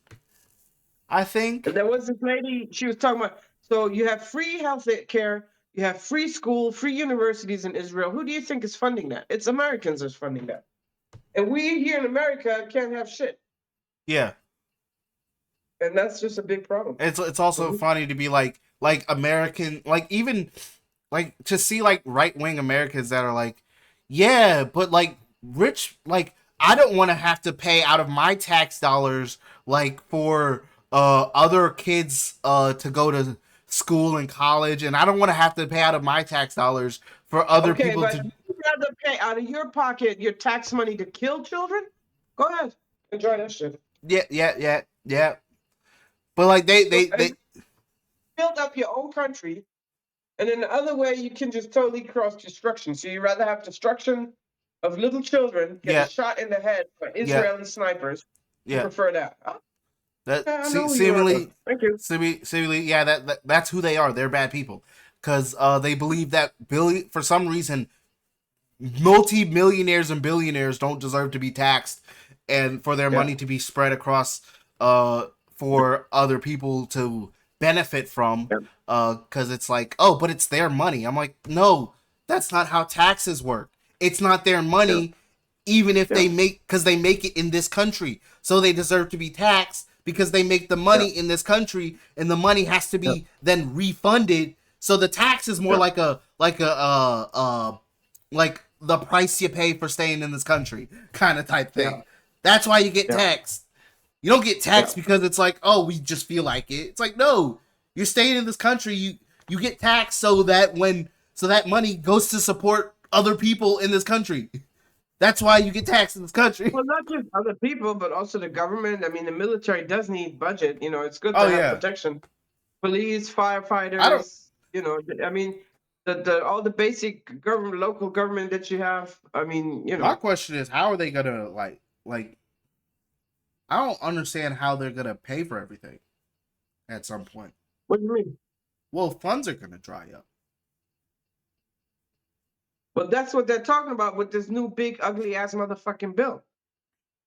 I think. There was this lady, she was talking about, so you have free health care, you have free school, free universities in Israel. Who do you think is funding that? It's Americans that's funding that. And we here in America can't have shit. Yeah. And that's just a big problem. It's also funny to be like American, like even like to see like right-wing Americans that are like, yeah, but like rich, like I don't want to have to pay out of my tax dollars like for other kids to go to school and college, and I don't want to have to pay out of my tax dollars for other people to. You'd rather pay out of your pocket your tax money to kill children? Go ahead, enjoy that shit. Yeah. But like they build up your own country, and in the other way you can just totally cross destruction. So you rather have destruction of little children get shot in the head by Israeli snipers. You prefer that? Seemingly, that's who they are. They're bad people because they believe that for some reason multi-millionaires and billionaires don't deserve to be taxed and for their money to be spread across for other people to benefit from because it's like, oh, but it's their money. I'm like, no, that's not how taxes work. It's not their money, even if they make it in this country. So they deserve to be taxed because they make the money in this country, and the money has to be then refunded. So the tax is more like the price you pay for staying in this country kind of type thing. That's why you get taxed. You don't get taxed because it's like, oh, we just feel like it. It's like, no, you're staying in this country. You get taxed so that money goes to support other people in this country. That's why you get taxed in this country. Well, not just other people, but also the government. I mean, the military does need budget. You know, it's good to have protection. Police, firefighters. I mean, all the basic government, local government that you have. I mean, My question is, how are they gonna like? I don't understand how they're gonna pay for everything at some point. What do you mean? Well, funds are gonna dry up. But that's what they're talking about with this new big ugly ass motherfucking bill.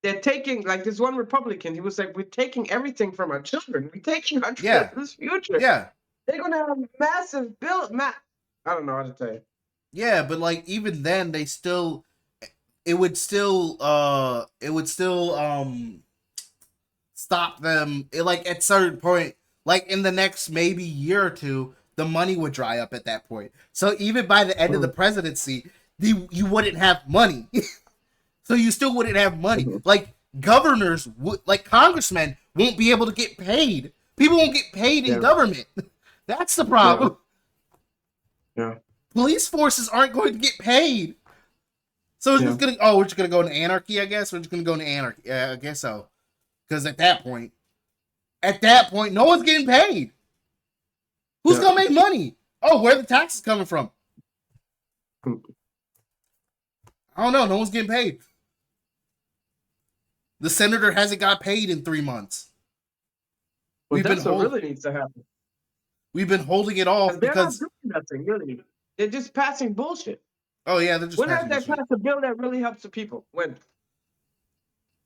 They're taking, like this one Republican, he was like, we're taking everything from our children. We're taking our children's future. Yeah. They're gonna have a massive bill. I don't know how to tell you. Yeah, but like even then it would still stop them like at certain point, like in the next maybe year or two, the money would dry up at that point. So even by the end of the presidency, you wouldn't have money. So you still wouldn't have money. Like governors like congressmen won't be able to get paid. People won't get paid in government. That's the problem. Yeah. Police forces aren't going to get paid. So we're just gonna go into anarchy, I guess. We're just gonna go into anarchy. Yeah, I guess so. Because at that point, no one's getting paid. Who's gonna make money? Oh, where are the taxes coming from? I don't know. No one's getting paid. The senator hasn't got paid in 3 months. Well, that's what really needs to happen. We've been holding it off because they're not doing nothing, really. They're just passing bullshit. Oh yeah, they're just. When have they passed a bill that really helps the people? When?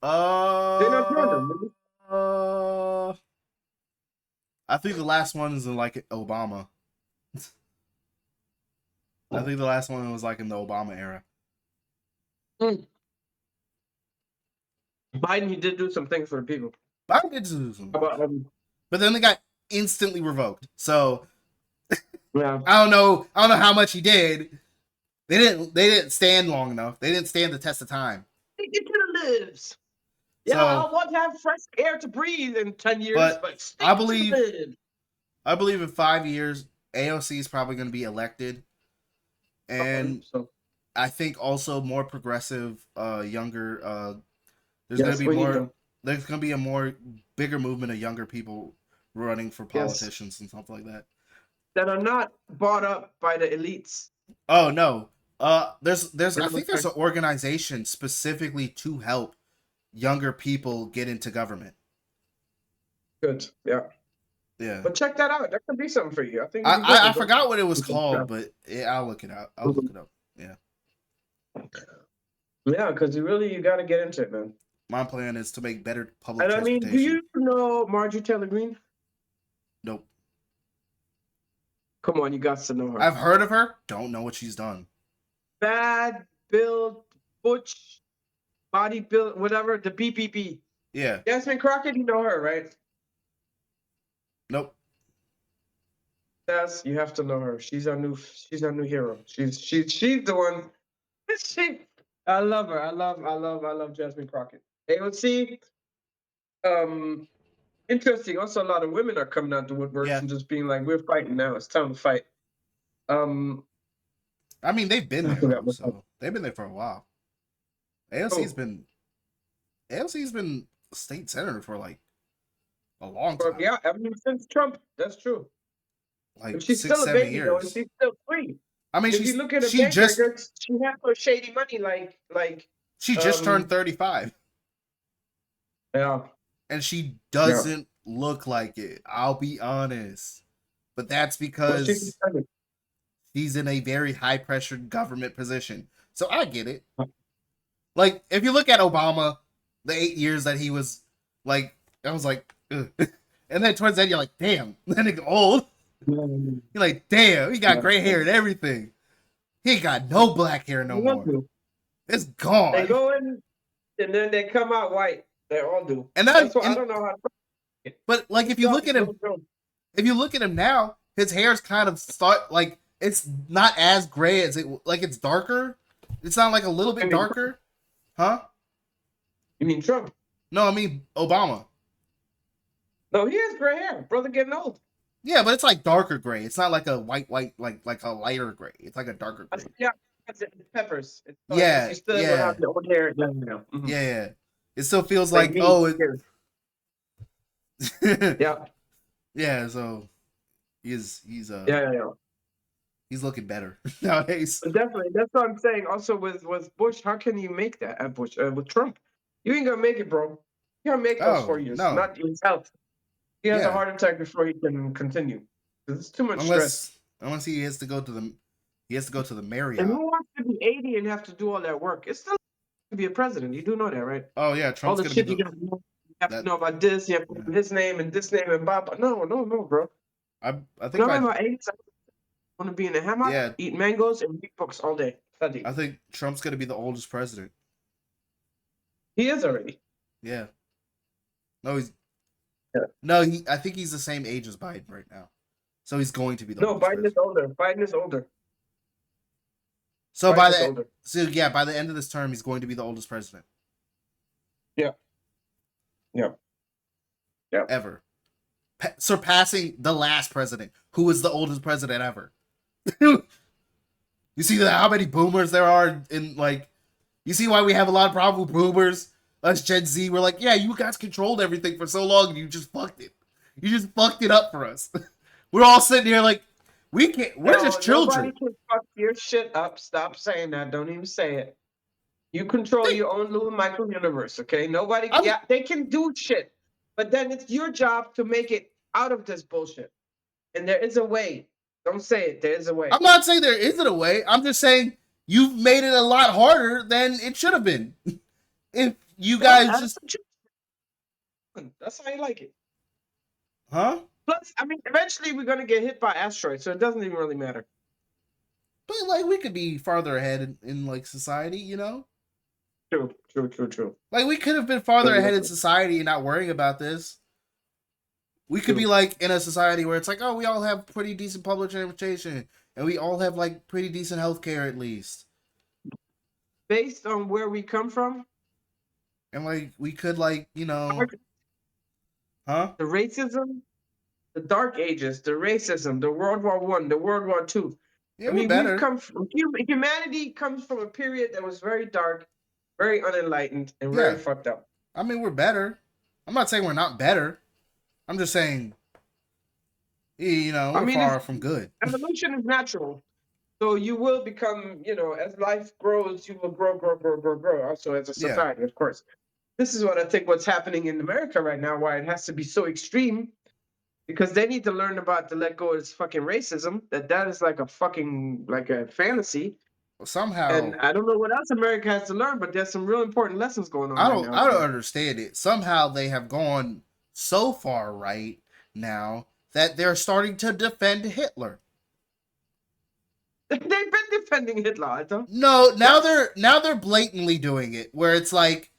They're not doing them. I think the last one is in like Obama. I think the last one was like in the Obama era. Biden, he did do some things for the people. Biden did do some things. But then they got instantly revoked. So yeah. I don't know how much he did. They didn't stand long enough. They didn't stand the test of time. They get to the lives. Yeah, I want to have fresh air to breathe in 10 years, but I believe I believe in 5 years, AOC is probably going to be elected, and So I think also more progressive, younger. There's going to yes, be we need more. them. There's going to be a more bigger movement of younger people running for Yes, politicians and stuff like that. that are not bought up by the elites. Oh no. There's You I know what think I'm there's saying? an organization specifically to help younger people get into government. Good. Yeah. Yeah. But check that out. That could be something for you. I think it'd be good I to go to. forgot what it was called, but I'll look it out. I'll look it up. Yeah. Yeah, because you got to get into it, man. My plan is to make better public And I mean, do transportation. you know Marjorie Taylor Greene? Nope. Come on, you got to know her. I've heard of her. Don't know what she's done. Bad build, butch, body build, whatever. The BBB. Yeah. Jasmine Crockett, you know her, right? Nope. Yes, you have to know her. She's our new hero. She's the one. She, I love her. I love Jasmine Crockett. AOC, interesting. Also, a lot of women are coming out the woodworks Yeah. and just being like, "We're fighting now. It's time to fight." Um, I mean, they've been I there forgot though, what. so they've been there for a while. AOC's Oh, been AOC's been state senator for like a long but time, yeah, I mean, since Trump, that's true. like But she's six, still a seven baby though, and years. she's still free. I mean, If you look at her she bank just records, she has no shady money like she just turned um 35, yeah and she yeah. doesn't look like it. I'll be honest, but that's But she's because she's in a very high pressure government position. So I get it. Like if you look at Obama, the 8 years that he was like, I was like, ugh. And then towards the end, you're like, damn, that nigga old. mm, You're like, damn, he got yeah. gray hair and everything. He ain't got no black hair no They all more. do. It's They gone. go in and then they come out white. They all do. And then, That's why I and don't know how. but like His job is no joke. if you look at him now, his hair's kind of start like it's not as gray as it like it's darker. It's not like a little I bit mean, darker, huh? you mean Trump? No, I mean Obama. No, he has gray hair. Brother getting old. Yeah, but it's like darker gray. It's not like a white like a lighter gray. It's like a darker gray. Yeah, it's peppers. It's so I guess Yeah, you still will yeah, have the old hair. Yeah, yeah. yeah, yeah. It still feels Like like me. oh, Yeah, yeah. So yeah, yeah, yeah. he's looking better nowadays. But definitely, that's what I'm saying. Also, with Bush, how can you make that at Bush? With Trump, you ain't gonna make it, bro. You gotta make those Oh 4 years. no, Not his health. He has a yeah. heart attack before he can continue. 'Cause it's too much stress. Unless he has to go to the And Marriott. who wants to be 80 and have to do all that work? It's still to be a president. You do know that, right? Oh yeah, All Trump's the gonna be shit the you have to that. know about this. You have to Yeah. know his name and this name and blah blah. No, no, no, bro. I When think I'm in by my 80s, I want to be in a hammock, yeah, eat mangoes, and read books all day. I Study. think Trump's gonna be the oldest president. He is already. Yeah. No, he's Yeah. no. I think he's the same age as Biden right now. So he's going to be the No, oldest Biden is president. older. Biden is older. So Biden is older. by the end of this term, he's going to be the oldest president Yeah. Yeah. Yeah. ever, surpassing the last president, who was the oldest president ever. You see how many boomers there are in like. You see why we have a lot of problem with boomers. Us Gen Z, we're like, yeah, you guys controlled everything for so long, and you just fucked it. You just fucked it up for us. We're all sitting here like, we can't. We're No, just nobody children. can fuck your shit up. Stop saying that. Don't even say it. You control They, your own little micro universe, okay? Nobody, I'm, yeah, they can do shit, but then it's your job to make it out of this bullshit. And there is a way. Don't say it. There is a way. I'm not saying there isn't a way. I'm just saying you've made it a lot harder than it should have been. If you Well, guys just, that's how you like it. huh? Plus, I mean, eventually we're gonna get hit by asteroids, so it doesn't even really matter. But like, we could be farther ahead in like society, you know? True, true, true, true. Like, we could have been farther ahead in society and not worrying about this. We could be like in a society where it's like, oh, we all have pretty decent public transportation and we all have like pretty decent healthcare at least. Based on where we come from, And like we could like, huh? the racism the Dark Ages, the racism, the World War I, the World War II. Yeah, I we're mean, we've better. come from humanity comes from a period that was very dark, very unenlightened, and very Yeah, fucked up. I mean we're better. I'm not saying we're not better. I'm just saying, I we're mean, far from good. evolution is natural. So you will become, as life grows, you will grow, grow, grow, grow, grow. Also, as a Yeah. society, of course. This is what I think what's happening in America right now, why it has to be so extreme, because they need to learn about to let go of this fucking racism. That is like a fucking like a fantasy. And Somehow I don't know what else America has to learn, but there's some real important lessons going on I right don't now I out don't there. understand it. Somehow they have gone so far right now that they're starting to defend Hitler. They've been defending Hitler, Alter. No, That's now they're blatantly doing it where it's like,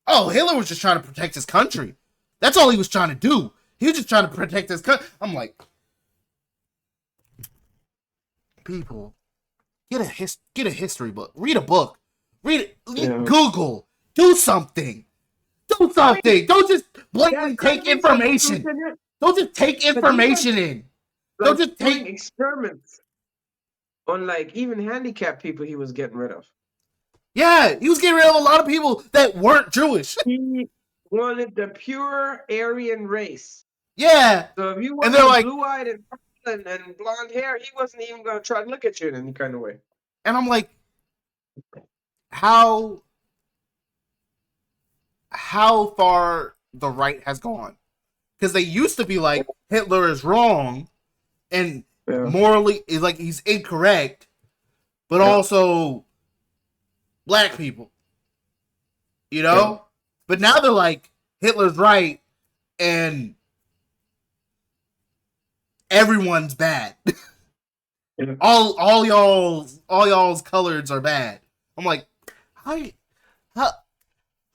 oh, Hitler was just trying to protect his country. That's all he was trying to do. He was just trying to protect his country. I'm like, people, get a history book. Read a book. Read it. yeah. Google. Do something. Do I mean, something. Don't just there's blatantly gotta take be some truth information. in it, Don't just take but he was information in. Don't like just doing take. experiments on like even handicapped people he was getting rid of. Yeah, he was getting rid of a lot of people that weren't Jewish. He wanted the pure Aryan race. Yeah, So if you and they're wasn't like, blue-eyed and blonde hair, he wasn't even going to try to look at you in any kind of way. and I'm like, how far the right has gone? Because they used to be like Hitler is wrong and Yeah. morally is like he's incorrect, but Yeah. also black people, Yeah. But now they're like Hitler's right and everyone's bad. Yeah. all y'all's colors are bad. I'm like, how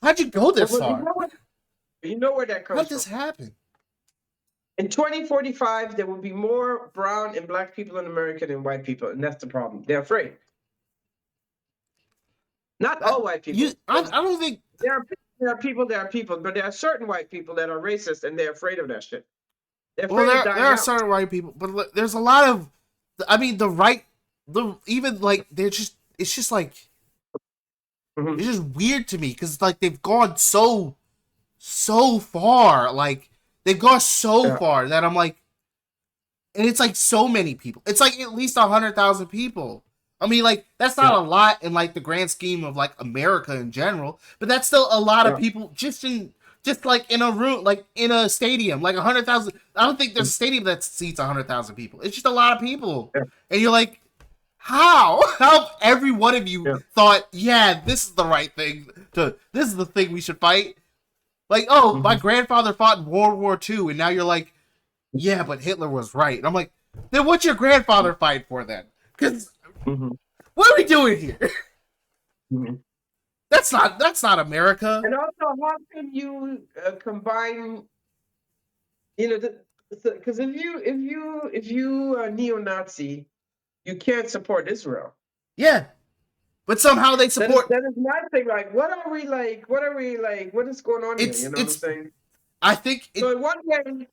how'd you go this Well, far? you know where that comes How'd this from. happen? In 2045, there will be more brown and black people in America than white people, and that's the problem. They're afraid. Not all white people. I don't think There are people, but there are certain white people that are racist and they're afraid of that shit. They're well afraid of there dying are out. certain white people, but there's a lot of I mean the right even like it's just like Mhm. it's just weird to me because like they've gone so far, like they've gone so Yeah. far that I'm like, and it's like so many people. It's like at least 100,000 people. I mean, like that's not a lot in like the grand scheme of like America in general, but that's still a lot of people just like in a room, like in a stadium, like 100,000. I don't think there's a stadium that seats 100,000 people. It's just a lot of people, Yeah. and you're like, how every one of you Yeah. thought, yeah, this is the right thing this is the thing we should fight. Like, oh, my grandfather fought in World War II, and now you're like, yeah, but Hitler was right. And I'm like, then what's your grandfather fight for then? Because what are we doing here? That's not America. And also, how can you combine? Because if you are neo-Nazi, you can't support Israel. Yeah, but somehow they support. That is my thing. Like, what are we like? What are we like? What is going on here? You know what I'm saying? I think. So in one way,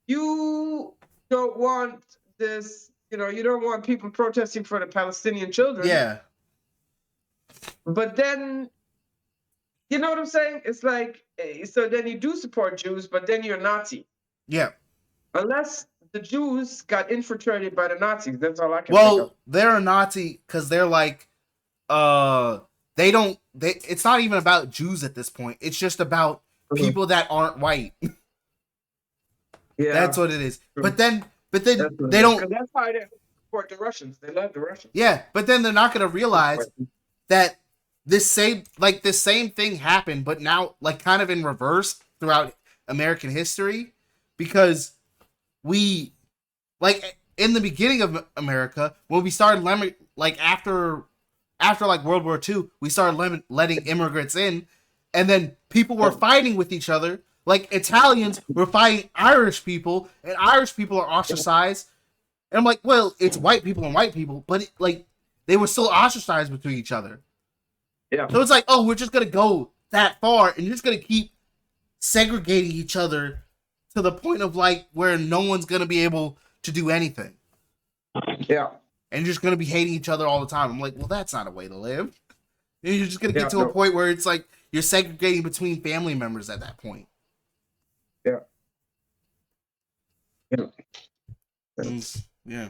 you don't want this. You don't want people protesting for the Palestinian children. Yeah. But then, you know what I'm saying? It's like, so then you do support Jews, but then you're a Nazi. Yeah. Unless the Jews got infiltrated by the Nazis. That's all I can think of. Well, they're a Nazi because they're like, it's not even about Jews at this point. It's just about people that aren't white. Yeah. That's what it is. True. But then they don't. Because that's why they support the Russians. They love the Russians. Yeah, but then they're not going to realize that this same thing happened, but now like kind of in reverse throughout American history, because we like in the beginning of America when we started like after like World War II, we started letting immigrants in, and then people were fighting with each other. Like Italians were fighting Irish people, and Irish people are ostracized. And I'm like, well, it's white people and white people, but they were still ostracized between each other. Yeah. So it's like, oh, we're just gonna go that far, and you're just gonna keep segregating each other to the point of like where no one's gonna be able to do anything. Yeah. And you're just gonna be hating each other all the time. I'm like, well, that's not a way to live. And you're just gonna get to a point where it's like you're segregating between family members at that point. Yeah. Yeah. Yeah.